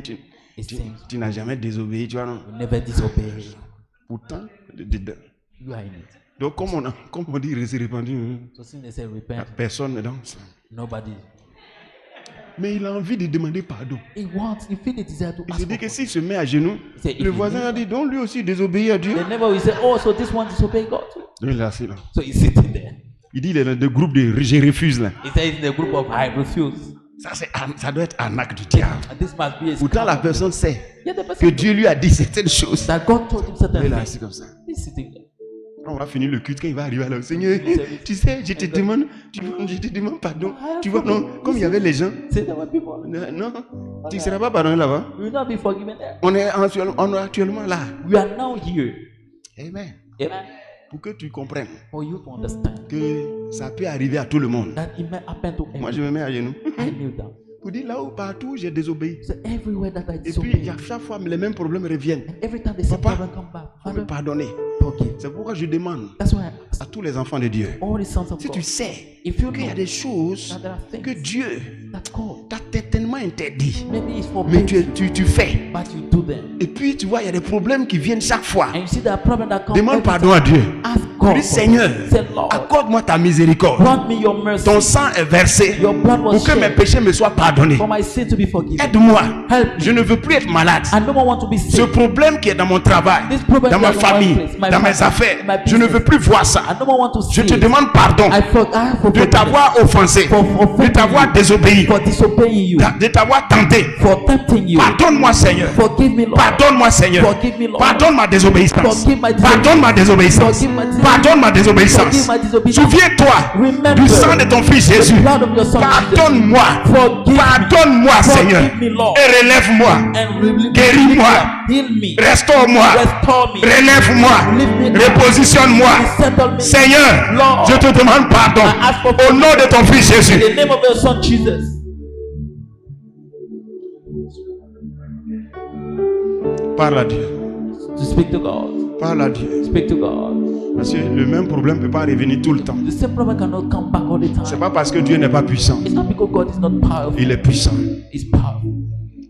It seems tu n'as jamais désobéi, tu vois, non. you never disobey. Pourtant, dedans. You are in it. Donc, comme on dit, rester répandu, So since they say repent, personne ne danse. nobody. Mais il a envie de demander pardon. He feel the desire to Il ask se dit for que s'il se met à genoux, C'est le if voisin he- a dit, donc lui aussi désobéir à Dieu. The neighbor will say, oh, so this one disobey God too. Donc, il est assis là. So he's sitting there. Il dit, il est dans des groupes de je refuse là. He says in the group of I refuse. Ça doit être arnaque du diable. And this must be a Pourtant, la scam. personne sait Yeah, the que person Dieu lui a dit certaines choses. that God told him certain Il est things. assis comme ça. He's sitting there. On va finir le culte quand il va arriver là. Seigneur, tu sais, je te demande pardon. Tu vois, non, comme il y avait les gens, Say there were people. non, tu ne seras pas pardonné là-bas. We will not be forgiven there. On est actuellement là. We are now here. Amen. Amen. Pour que tu comprennes For you to understand que ça peut arriver à tout le monde. that it may happen to Moi, everyone. je me mets à genoux. I knew that. Pour dire là où partout j'ai désobéi. So everywhere that I Et puis, disobey, à chaque fois, les mêmes problèmes reviennent. every time the same Papa, problem come back, Il faut me Father, pardonner. forgive. C'est pourquoi je demande That's why I ask à tous les enfants de Dieu, all the sons of si God, tu sais if you qu'il y a know des choses that there are things que Dieu that God t'a certainement interdit, maybe it's for mais me, tu fais. but you do them. Et puis tu vois, il y a des problèmes qui viennent chaque fois. And you see that problem that comes Demande every pardon time. à Dieu. Ask Tu God. dis, Seigneur, Say, Lord, accorde-moi ta miséricorde. grant me your mercy Ton sang est versé Your blood was pour que shed mes péchés me soient pardonnés. for my sin to be forgiven. Aide-moi. Help me. Je ne veux plus être malade. I no more want to be Ce sick. problème qui est dans mon travail, This problem dans ma that is in my famille, workplace, my dans mes family, affaires, my je ne veux business. plus voir ça. I no more want to Je see te it. demande pardon I for de t'avoir offensé, for offending de t'avoir you, désobéi, for disobeying you, de t'avoir tenté. for tempting you. Pardonne-moi, Seigneur. Forgive me, Lord. Pardonne-moi, Seigneur. Forgive me, Lord. Pardonne ma désobéissance. Forgive my disobedience. Pardonne ma désobéissance. Forgive my disobedience. Pardonne ma désobéissance. Forgive my disobedience. Souviens-toi Remember du sang de ton fils Jésus. the blood of your son Pardonne-moi. Jesus. Forgive me. Pardonne-moi, Forgive Seigneur. me, Lord. Et relève-moi. And Guéris-moi. heal me. Restaure-moi. Restore me. Relève-moi. Lift me up. Repositionne-moi. Settle me. Seigneur, Lord, je te demande pardon. I ask for Au nom de ton fils in Jésus. the name of your son Jesus. Parle à Dieu. To speak to God. Parle à Dieu. Speak to God. Parce que le même problème ne peut pas revenir tout le temps. The same problem cannot come back all the C'est time. pas parce que Dieu n'est pas puissant. It's not because God is not powerful. Il est puissant. He's powerful.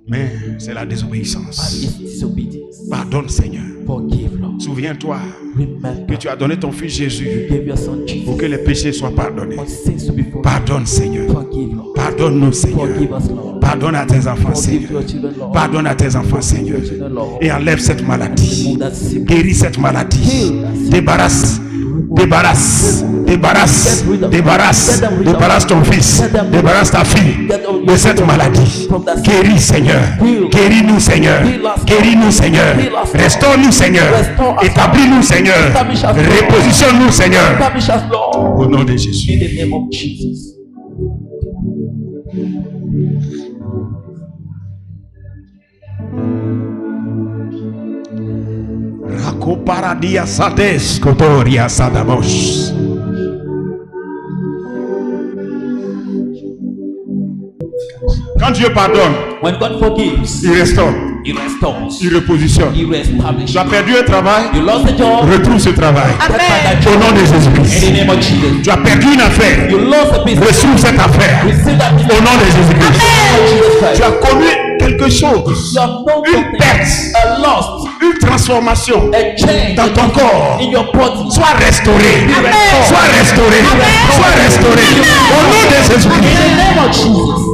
Mais c'est la But désobéissance. it's disobedience. Pardonne, Seigneur. Forgive, Lord. Souviens-toi Remember, que tu as donné ton fils Jésus you gave your son Jesus pour que les péchés soient pardonnés. for sins to be forgiven. Pardonne, Seigneur. Forgive, Lord. Pardonne-nous, Seigneur. Forgive us, Lord. Pardonne à tes enfants, Forgive Seigneur. your children, Lord. Pardonne à tes enfants, Seigneur. Your children, Lord. Et enlève cette maladie. Remove that sickness. Guéris cette maladie. Débarrasse. Débarrasse. Débarrasse. Débarrasse. Débarrasse ton fils. Débarrasse ta fille de cette maladie. Guéris, Seigneur. Guéris-nous, Seigneur. Guéris-nous, Seigneur. Restaure-nous, Seigneur. Établis-nous, Seigneur. Repositionne-nous, Seigneur. Establish us, Lord. Au nom de Jésus. In the name of Jesus. Rakoparadia sades kotoria sadamos. Quand Dieu pardonne, When God forgives, il restaure. He restores. Il repositionne. He reestablishes. Tu as perdu un travail, You lost a job. retrouve ce travail. Get back that Au job. nom de In Jésus-Christ. the name of Jesus. Tu as perdu une affaire, You lost a business. retrouve cette affaire. Receive that business. Au nom de Jésus-Christ. In Jesus Christ. Tu as connu quelque chose, You have known une something. perte, A loss. une transformation A change. dans ton corps. In your body. Sois restauré. Sois restauré. Sois restauré. Au nom de In Jésus-Christ. the name of Jesus.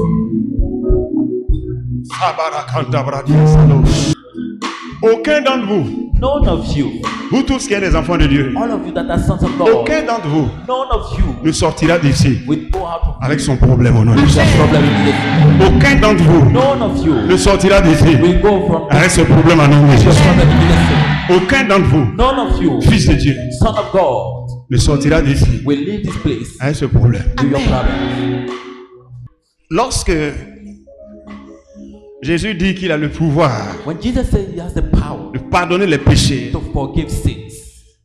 Aucun d'entre vous, None of you, vous tous qui êtes des enfants de Dieu, all of you that are sons of God, aucun d'entre vous none of you ne sortira d'ici will go out of avec son problème au nom de Jésus. that problem in this. Aucun d'entre vous None of you ne sortira d'ici will go from avec ce problème au nom de this Jésus. problem in this. Aucun d'entre vous, None of you, fils de Dieu, son of God, ne sortira d'ici will leave this place avec ce problème. with your problem. Lorsque Jésus dit qu'il a le pouvoir When Jesus said he has the power de pardonner les péchés, to forgive sins,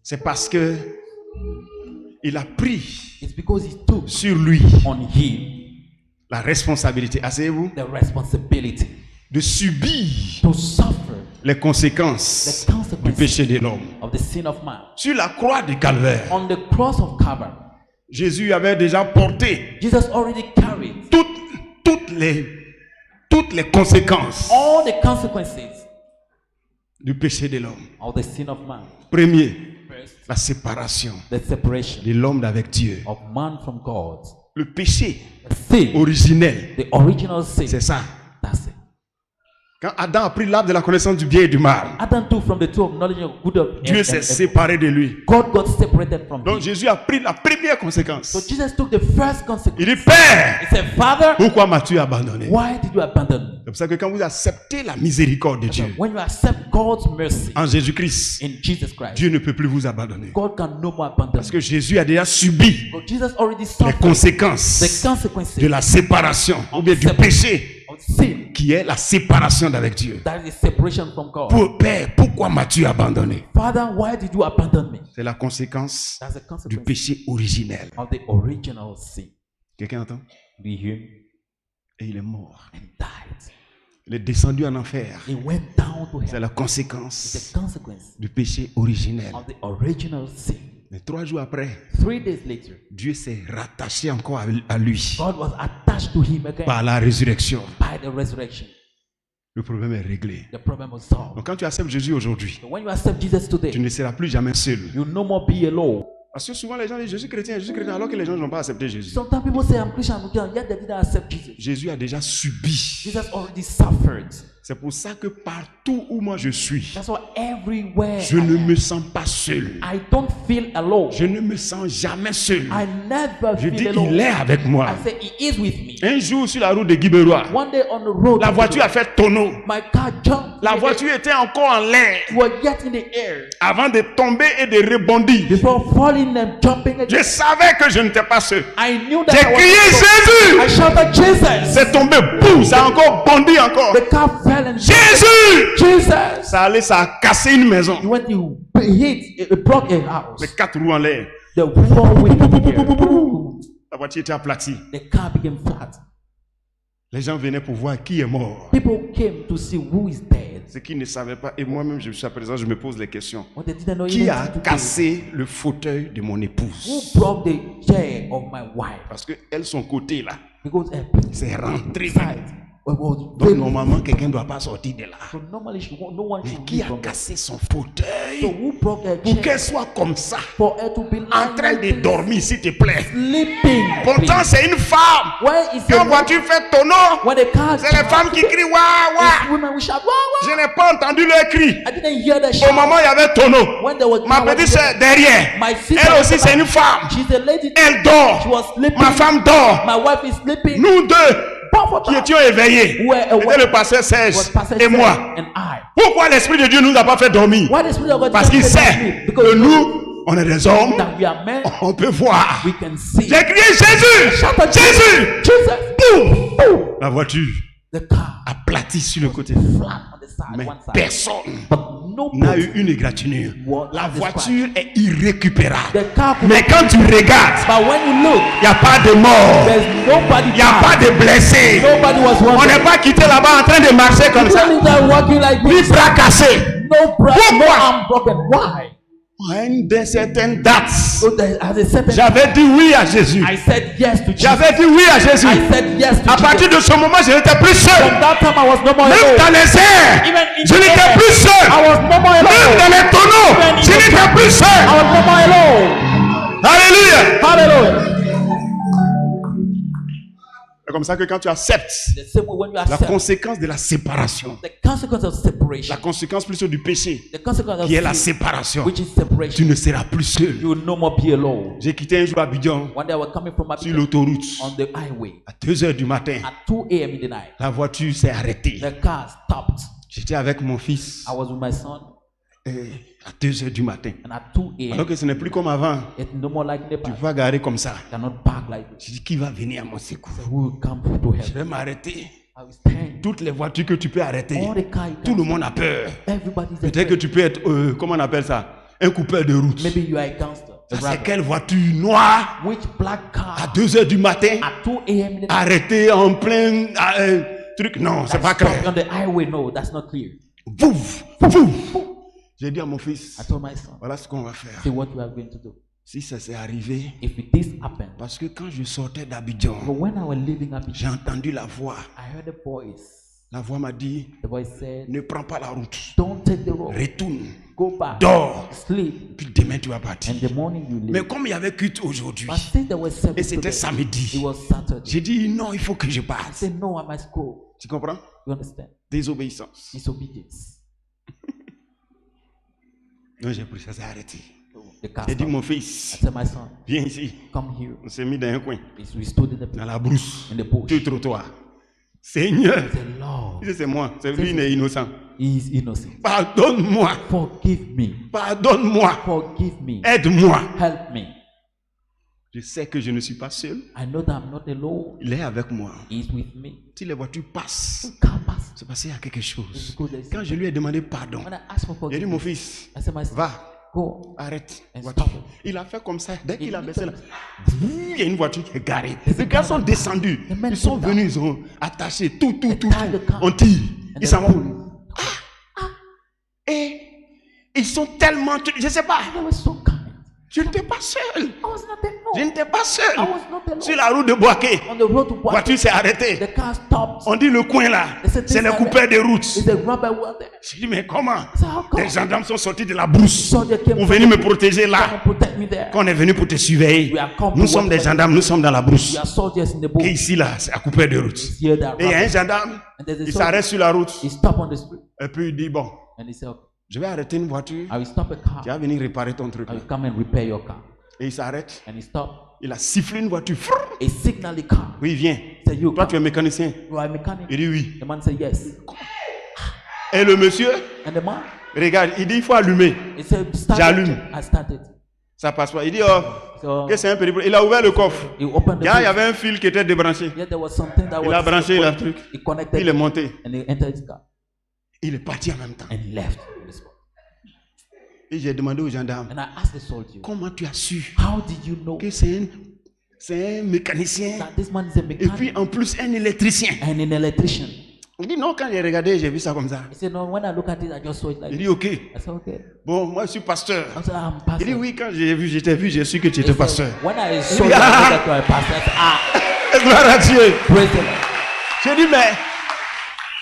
c'est parce que il a pris it's because he took sur lui on him la responsabilité, asseyez-vous, the responsibility de subir to suffer les conséquences the du consequences péché de l'homme. of the sin of man. Sur la croix du Calvaire, On the cross of Calvary, Jésus avait déjà porté Jesus already carried toutes les conséquences all the consequences du péché de l'homme. of the sin of man. Premier, First, la séparation the separation de l'homme d'avec Dieu. of man from God. Le péché The sin, originel, the original sin. c'est ça. That's it. Quand Adam a pris l'arbre de la connaissance du bien et du mal, Adam took from the tree of knowledge of good of Dieu s'est séparé de lui. God got separated from Donc him. Jésus a pris la première So conséquence. Jesus took the first consequence. Il dit, Père, He said, Father, pourquoi m'as-tu abandonné? why did you abandon me? C'est pour ça que quand vous acceptez la miséricorde de Dieu When you accept God's mercy en Jésus-Christ, in Jesus Christ, Dieu ne peut plus vous abandonner. God can no more abandon Parce you. que Jésus a déjà subi But Jesus already les suffered conséquences the consequences de la séparation ou bien du péché of sin. qui est la séparation d'avec Dieu. That is the separation from God. Père, pourquoi m'as-tu abandonné? Father, why did you abandon me? C'est la conséquence That's the du consequence péché originel. of the original sin. Quelqu'un entend? Do you hear me? Et il est mort. And died. Il est descendu en enfer. He went down to C'est hell. la The conséquence consequence du péché originel. of the original sin. Mais 3 jours après, 3 days later, Dieu s'est rattaché encore à lui God was attached to him again par la résurrection. by the resurrection. Le problème est réglé. The problem was solved. Donc quand tu acceptes Jésus aujourd'hui, So when you accept Jesus tu today, ne seras plus jamais seul. you'll no more be alone. Parce que souvent les gens disent Jésus chrétien, alors que les gens n'ont pas accepté Jésus. Sometimes people say, I'm Christian, yet they didn't accept Jesus. Jésus a déjà subi. Jesus already suffered. C'est pour ça que partout où moi je suis, That's why everywhere je ne me sens pas seul. I don't feel alone. Je ne me sens jamais seul. I never Je dis, feel alone. il est avec moi. I say he is with me. Un jour sur la route de Guibérois, One day on the road, la voiture a fait tonneau. my car jumped. La voiture était encore en l'air We were yet in the air avant de tomber et de rebondir. before falling and jumping again. Je savais que je n'étais pas seul. I knew that J'ai I was crié alone. I Jésus. shouted Jesus. C'est tombé, boum, ça a encore bondi encore. The car fell and Jésus! Jesus. Ça allait, ça a cassé une maison. He went to hit, it broke a house. Les 4 roues en l'air. The four wheels in the air. La voiture était aplatie. The car became flat. Les gens venaient pour voir qui est mort. People came to see who is dead. Ce qu'ils ne savaient pas, et moi-même jusqu'à présent, je me pose les questions. What they didn't know Qui even a today. cassé le fauteuil de mon épouse? Who broke the chair of my wife? Parce que elle, son côté là, Because c'est rentré. side. Donc normalement, quelqu'un ne doit pas sortir de là. So normally no one Mais should qui be a from there. cassé son So fauteuil who broke her pour qu'elle chair? soit comme ça, For her to be en train de dormir, s'il te plaît? sleeping. Pourtant, c'est une femme. Where is Quand the voiture fait tonneau, when the car c'est les femmes qui crient waouh, it's waouh. women we shout wow wow. Je n'ai pas entendu leur cri. I didn't hear the Au shout. moment où il y avait tonneau, When there was ma petite soeur derrière, my sister elle aussi c'est une femme. she's a lady. Elle She dort. was sleeping. Ma femme dort. My wife is sleeping. Nous deux Both of qui us étions éveillés, were c'était awake. le pasteur Serge Was Pastor et Sam moi. and I. Pourquoi l'Esprit de Dieu ne nous a pas fait dormir? Why the Spirit of God Parce qu'il didn't sait me? que Because nous, on est des hommes, that we are men, on peut voir. we can see. J'ai crié Jésus! Shout out Jésus! Jesus! Boom! Boom! La voiture The car aplatie sur le côté. flat on the side, Mais one side. personne But nobody n'a eu une égratignure. was La described. voiture est irrécupérable. The car could Mais quand tu regardes, but when you look, il n'y a pas de mort, there's nobody il n'y a pas de blessés. Nobody was On wanted. n'est pas quitté là-bas en train de marcher comme ça. People are walking like Ni this. bras cassés. No breath, no Pourquoi? arm broken. Why? À une certaine date, So there, at a certain j'avais dit oui à Jésus. I said yes to Jesus. J'avais dit oui à Jésus. I said yes to À partir Jesus. de ce moment, je n'étais plus seul. From that time I was no more Même alone. dans les airs, Even in je the n'étais air, plus seul. I was no more Même alone. dans les tonneaux, Even in je the n'étais plus I seul. was no more alone. Alléluia. Hallelujah. C'est comme ça que quand tu acceptes The same way when you la accept conséquence de la séparation, the consequence of separation, la conséquence plutôt du péché, the consequence of qui est la sin, séparation, which is tu separation, ne seras plus seul. you will no more be alone. J'ai quitté un jour Abidjan One day I was coming from sur Abidjan l'autoroute on the highway à 2h du matin. at 2 a.m. in the night. La voiture s'est arrêtée. The car stopped. J'étais avec mon fils I was with my son, à 2h du matin. and at 2 Alors a.m. que ce n'est plus comme avant. it's no more like the Tu past. vas garer comme ça. Cannot park like this. Je dis qui va venir à mon secours? Who will come to Je help? vais m'arrêter. I will stand. Toutes les voitures que tu peux arrêter, All the car you tout le can- monde a peur. Everybody's Peut-être que afraid. tu peux être, comment on appelle ça? Un coupeur de route. Maybe you are a gangster. a Ça, c'est robber. quelle voiture noire Which black à car 2h du matin, at 2 a.m. in the night? arrêtée en plein truc? Non, c'est pas Stopped clair. on the highway? No, that's not clear. Vouf, vouf. J'ai dit à mon fils, I told my son, voilà ce qu'on va faire. see what we are going to do. Si ça s'est arrivé, If this happened, parce que quand je sortais d'Abidjan, but when I was leaving j'ai Abidjan, entendu la voix. I heard a voice. La voix m'a dit, The voice said, ne prends pas la route. don't take the road. Retourne, Go back. dors. Sleep. Puis demain tu vas partir. And the morning you leave. Mais comme il y avait culte aujourd'hui, But since there was et service c'était today, it samedi, was Saturday. j'ai dit non, il faut que je I parte. said, no, I must go. Tu comprends? You understand? Désobéissance. Disobedience. Donc j'ai pris ça, ça a arrêté. The car J'ai dit stopped. mon I fils, said, my son, viens ici. come here. On s'est mis dans un coin, We stood in the, dans la brousse, in the bush. sur le trottoir. Seigneur, I said, Lord, il dit, c'est moi, c'est lui, il est innocent. he is innocent. Pardonne-moi, Forgive me. pardonne-moi, Forgive me. aide-moi. Help me. Je sais que je ne suis pas seul, I know that I'm not alone. il est avec moi. He is with me. Si les voitures passent, Car pass. c'est parce qu'il y a quelque chose. Because there is Quand je lui ai demandé pardon, When I asked for j'ai dit mon forgiveness, fils, I said, my son, va, go. arrête. And Voiture. stop. Il a fait comme ça. Dès qu'il a Il- baissé là, il y a une voiture qui est garée. There's Les a gars car sont that- descendus. The men Ils sont came down. venus, ils ont attaché tout. tied the car. On tire. And Ils then s'en vont. pulled. Et ils sont tellement. Je ne sais pas. They were so kind. Je n'étais pas seul. I was not Je alone. n'étais pas I seul. was not alone. Sur la route de Boaké, On the road to la Boaké, voiture s'est arrêtée. the car stopped. On dit le coin là, C'est c'est les ça, coupeurs de route. Is the robber were there? Je dis, mais comment? So how come? Les gendarmes sont sortis de la brousse Soldier came pour from venir me the- protéger Come là. and protect me there. Quand on est venu pour te surveiller, We are come nous to sommes watch des by gendarmes, nous sommes dans la brousse. We are soldiers in the Et boat. ici là, c'est à coupeur de route. Here that Et il y a un robber. gendarme, And there's a il soldier. s'arrête sur la route. He stopped on the street. Et puis il dit, bon, And he said, okay, je vais arrêter une voiture. I will stop a car. Tu vas venir réparer ton truc. I will come and repair your car. Et il s'arrête. And he stopped. Il a sifflé une voiture. Frrr. He signaled the car. Oui, viens. He said, you Toi, tu es come. mécanicien. You are a mechanic. Il dit oui. The man said, yes. Et le monsieur, And the man, regarde, il dit, il faut allumer. he said, start J'allume. it. I started. Ça passe pas. Il dit, oh, So que c'est un périple. Il a ouvert le coffre. he opened the Il y boot. avait un fil qui était débranché. Yeah, there was something that Il a was branché le truc. he connected Il est monté. and he entered his car Il est parti en même temps. and left the spot. Et j'ai demandé aux gendarmes, And I asked the soldier, comment tu as su how did you know que c'est un mécanicien that this man is a et mechanic puis en plus un électricien? and an electrician? Il dit non, quand j'ai regardé, j'ai vu ça comme ça. He said, no, when I look at it, I just saw it like Il this. dit ok. I said, okay. Bon, moi je suis pasteur. I said, I'm Il dit pastor. oui, quand je t'ai vu, j'ai su que tu He étais said, pasteur. when I saw you, dit, I ah. know that you are a pastor. I said, ah, Gloire à Dieu. praise the Lord. J'ai dit mais,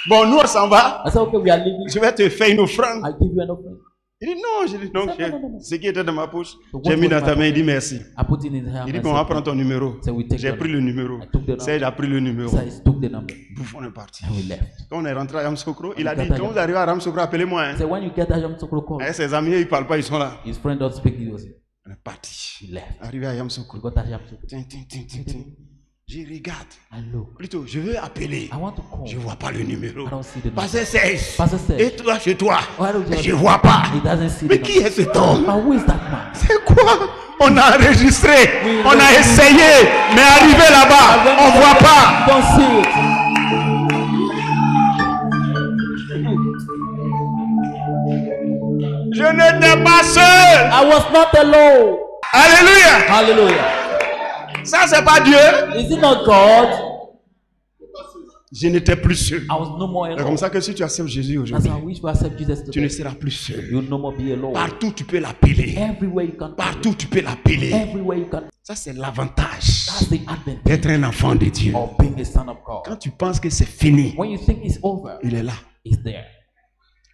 bon, nous on s'en va. I said, okay, we are leaving. Je vais te faire une offrande. I give you an offering. Il dit non, j'ai dit non. Non, non, non, non. Ce qui était dans ma poche, So j'ai what mis was dans ta my main, il dit pocket? merci. I put it in his hand. Il dit I qu'on va said, prendre ton numéro. So we take J'ai the pris le numéro. I took the number. Saïd a pris le numéro. So I took the number Bouf, on est parti. and we left. Quand on est rentré à Yamsoukro, il a got dit that quand job. vous arrivez à Yamsoukro, appelez-moi. Hein. So when you get Ajam Sokro call, Et ses amis, ils ne parlent pas, ils sont là. his friend don't speak English. On est parti. He left. Arrivé à We Yamsoukro. got Ajam Sokro. Tin, tin, tin, tin, tin. Je regarde. I look. Plutôt, je veux appeler. I want to call. Je ne vois pas le numéro. I don't see the number. Pasteur 16. Pastor said, Et toi, chez toi, why don't you je ne vois pas. He doesn't see Mais the qui number. est cet homme? But who is that man? C'est quoi? On a enregistré, Oui, on a oui. essayé, mais arrivé là-bas, on ne voit pas. Don't see it. Je n'étais pas seul. I was not alone. Alléluia. Hallelujah. Ça, c'est pas Dieu. Is it not God? Je n'étais plus seul. I was no more C'est alone. comme ça que si tu acceptes Jésus That's aujourd'hui, how I wish to accept Jesus tu ne today. seras plus seul. You'll no more be alone. Partout, tu peux l'appeler. Everywhere you can. Partout, tu peux l'appeler. Everywhere you can. Ça, c'est l'avantage That's the advantage d'être un enfant de Dieu. of being a son of God. Quand tu penses que c'est fini, When you think it's over, il est là. it's there.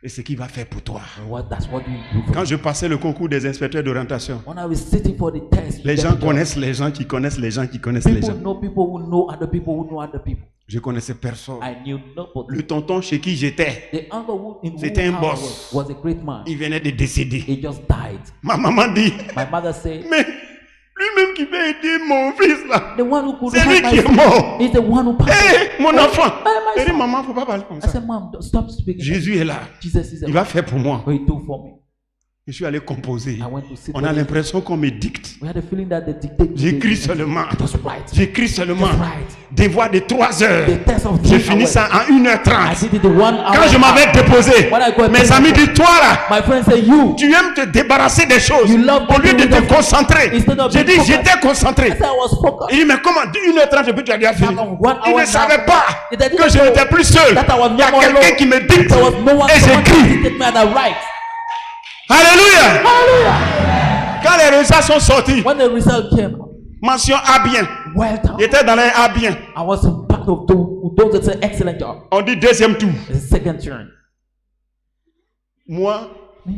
Et ce qu'il va faire pour toi. And that's what you do. Quand je passais le concours des inspecteurs d'orientation, When I was sitting for the test, les gens connaissent les gens qui connaissent les gens qui connaissent les people gens. know people who know other people who know other people. Je connaissais personne. I knew nobody. Le tonton chez qui j'étais, The uncle who in C'était un whose boss. house was a great man. il venait de décéder. He just died. Ma maman dit, My mother said, mais lui-même qui veut aider mon fils là, the one who could c'est lui help qui my est son mort. is the one who passed. Hé, mon enfant. my Elle dit, son. maman, faut pas parler comme I ça. said, Mom, stop speaking. Jésus est là. Jesus is Il va faire pour moi. what he do for me. Je suis allé composer. I went to sit. On a l'impression qu'on me dicte. We had a feeling that the dictate. J'écris seulement. Just right. J'écris seulement. Just right. Des voix de 3 heures. The test of J'ai 3 fini hours. ça en I 1h30. did it in 1 hour. Quand je m'avais déposé, When I got mes there, amis disent, toi là, my friend said, you. tu aimes te débarrasser des choses You love au lieu de getting te rid of- concentrer. instead of J'ai being dit, focused. j'étais concentré. I said, I was focused. Il dit, mais comment 1h30 depuis tu as déjà fini? How come 1 hour Il ne now? savait pas It didn't que je know n'étais plus seul. that I was Il y a no more quelqu'un alone. qui me dicte There was no one et someone j'écris. dictated me and I write. Alléluia. Hallelujah. Quand les résultats sont sortis, When the result came, mention A bien. well done. J'étais dans les A bien. I was part of those that said excellent job. On dit deuxième tour. The second turn. Moi, Me,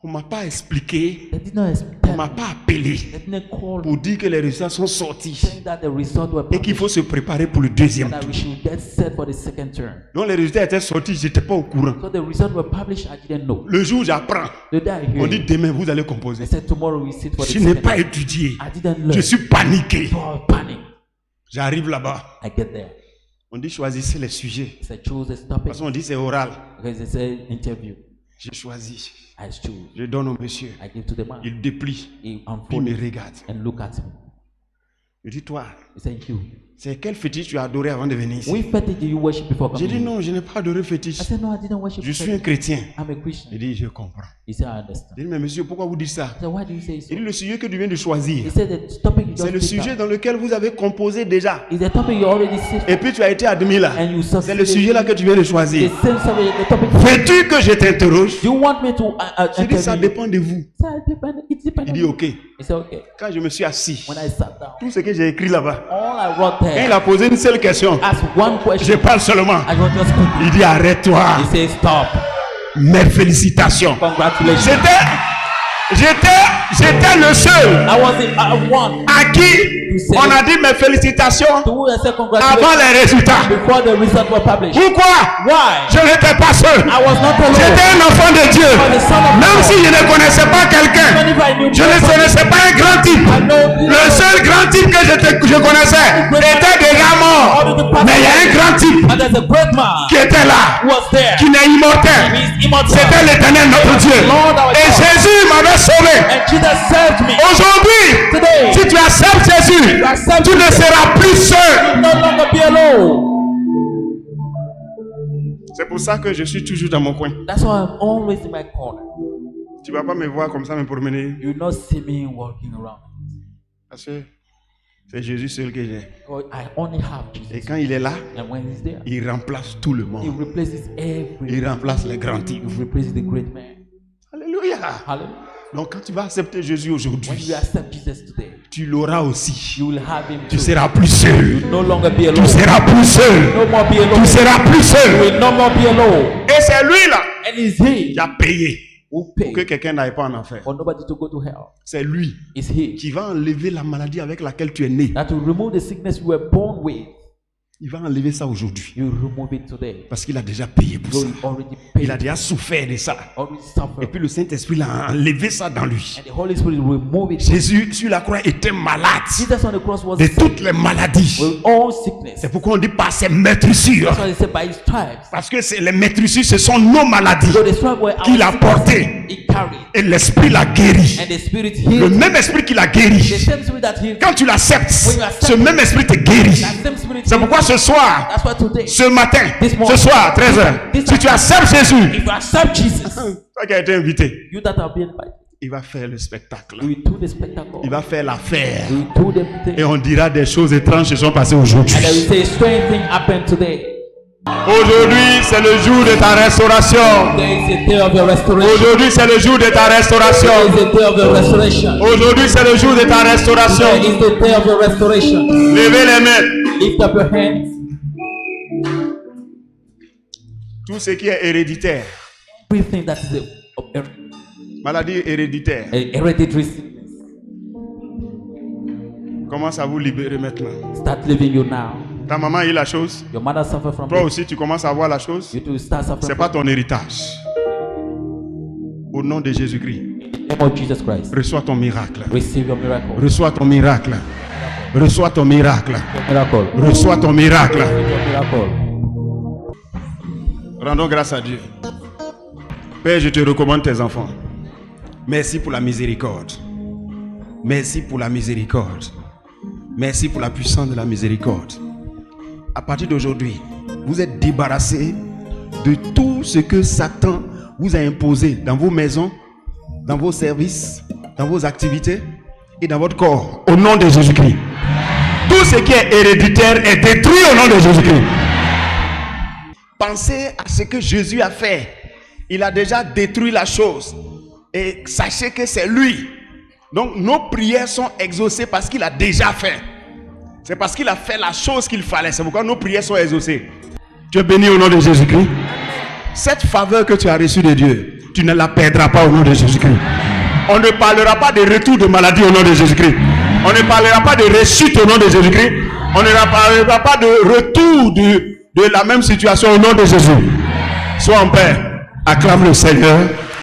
on m'a pas expliqué, they did not on m'a expect me. pas appelé They didn't call me pour dire que les résultats sont sortis saying that the results were et qu'il published faut se préparer pour le deuxième and that tour. we should get set for the second turn. Donc les résultats étaient sortis, j'étais pas au courant. So the results were published, I didn't know. Le jour où j'apprends, The day I on heard dit it, demain vous allez they composer. said tomorrow we sit for the Je n'ai second pas turn. étudié. I didn't Je learn. suis paniqué. So I was panic. J'arrive là-bas. I get there. On dit choisissez les sujets. So I chose a De toute topic façon, on dit c'est oral. because they said interview. J'ai choisi. I choose. Je donne au monsieur. I give to the man. Il déplie. He Puis il unfold me it regarde. and look at me. Je dis toi, He said, you. c'est quel fétiche tu as adoré avant de venir ici? Which fetish did you worship before J'ai coming dit here? non, je n'ai pas adoré fétiche. I said, no, I didn't worship Je suis un fetish. chrétien. I'm a Christian. Il dit je comprends. He said, I understand. J'ai dit mais monsieur, pourquoi vous dites ça? I said, why do you say so? Il dit le sujet que tu viens de choisir, He said, the topic you c'est le just picked sujet up dans lequel vous avez composé déjà. is the topic you already sit Et puis tu as été admis là. and you C'est le succeeded. sujet là que tu viens de choisir. The same subject, the topic. Veux-tu que je t'interroge? Do you want me to J'ai dit ça interview you? dépend de vous. So it depends Il on dit you. ok. He said, okay. Quand je me suis assis, When I sat down, tout ce que j'ai écrit là-bas, all I wrote quand il there, a posé une seule question, ask one je question. parle seulement. I don't just speak. Il dit arrête-toi. He said, stop. Mes félicitations. Congratulations. J'étais le seul I was the one à qui on a dit mes félicitations to who I said avant congratulations les résultats. before the results were published. Pourquoi? Why? Je n'étais pas seul. I was not alone. J'étais un enfant de Dieu. I was the son of Même God. si je ne connaissais pas quelqu'un, Even if I knew je ne nobody, connaissais pas un grand type. I know Le seul grand type que je connaissais était déjà mort. Mais il y a un grand type and there's a great man qui était là, who was there. qui n'est immortel. He's immortal. C'était l'Éternel notre Dieu. Lord our Et God. Jésus m'avait sauvé. And Jesus saved me. Aujourd'hui, Today, si tu acceptes Jésus, tu ne seras plus seul. no longer be alone. C'est pour ça que je suis toujours dans mon coin. That's why I'm always in my corner. Tu ne vas pas me voir comme ça me promener. You will not see me walking around. Parce que c'est Jésus seul que j'ai. Because I only have Et Jesus. quand il est là, And when he's there, il remplace tout le he monde. replaces every. Il remplace les grands types. He replaces the great man. Alléluia. Hallelujah. Donc quand tu vas accepter Jésus When aujourd'hui, you accept Jesus today, tu l'auras aussi. you will have him Tu too. seras plus seul. You will no longer be Tu alone. seras plus seul. No more be alone. Tu seras plus You seul. will no more be alone. Et c'est lui là And it's he qui a payé who pour que paid quelqu'un n'aille pas en enfer. for nobody to go to hell. C'est lui It's he qui va enlever la maladie avec laquelle tu es né. that will remove the sickness you were born with. Il va enlever ça aujourd'hui. You remove it today. Parce qu'il a déjà payé pour So ça. he already Il a paid. déjà souffert de ça. Already Et suffered. puis le Saint-Esprit a enlevé ça dans lui. And the Holy Spirit will remove it. Jésus sur la croix était malade Jesus on the cross was de sick toutes les maladies. with all sickness. C'est pourquoi on dit par ses meurtrissures. That's why they said by his stripes. Parce que les meurtrissures, ce sont nos maladies So the stripes were our qu'il a sickness. portées. He carried carried. Et l'esprit l'a guéri. And the Spirit Le healed. même esprit qui l'a The guéri. same Spirit that healed. Quand tu l'acceptes, When you accept ce même esprit te guérit. That same Spirit C'est healed. pourquoi ce soir, That's why today, ce matin, This morning. ce soir, 13h, si tu acceptes Jésus, if you accept Jesus, toi qui as été invité, you that have been invited, il va faire le spectacle. we will do the spectacle. Il va faire l'affaire. We will do the thing. Et on dira des choses étranges se sont passées aujourd'hui. And then we say, strange thing happened today. Aujourd'hui, c'est le jour de ta restauration. Today is the day of your restoration. Aujourd'hui, c'est le jour de ta restauration. Today is the day of your restoration. Aujourd'hui, c'est le jour de ta restauration. Today is the day of your restoration. Levez les mains. Lift up your hands. Tout ce qui est héréditaire, Everything that is maladie héréditaire, hereditary sickness, commence à vous libérer maintenant. start living you now. Ta maman a eu la chose. Your mother suffered from Toi it. aussi, tu commences à voir la chose. You too start suffering C'est from pas ton héritage. Au nom de Jésus-Christ, it. In the name of Jesus Christ, reçois ton miracle. receive your miracle. Reçois ton miracle. Reçois ton miracle. Your miracle. Reçois ton miracle. Receive your miracle. Rendons grâce à Dieu. Père, je te recommande tes enfants. Merci pour la miséricorde. Merci pour la miséricorde. Merci pour la puissance de la miséricorde. À partir d'aujourd'hui, vous êtes débarrassés de tout ce que Satan vous a imposé dans vos maisons, dans vos services, dans vos activités et dans votre corps. Au nom de Jésus-Christ. Tout ce qui est héréditaire est détruit au nom de Jésus-Christ. Pensez à ce que Jésus a fait. Il a déjà détruit la chose. Et sachez que c'est lui. Donc nos prières sont exaucées parce qu'il a déjà fait. C'est parce qu'il a fait la chose qu'il fallait. C'est pourquoi nos prières sont exaucées. Tu es béni au nom de Jésus-Christ. Cette faveur que tu as reçue de Dieu, tu ne la perdras pas au nom de Jésus-Christ. On ne parlera pas de retour de maladie au nom de Jésus-Christ. On ne parlera pas de rechute au nom de Jésus-Christ. On ne parlera pas de retour de la même situation au nom de Jésus. Sois en paix. Acclame le Seigneur.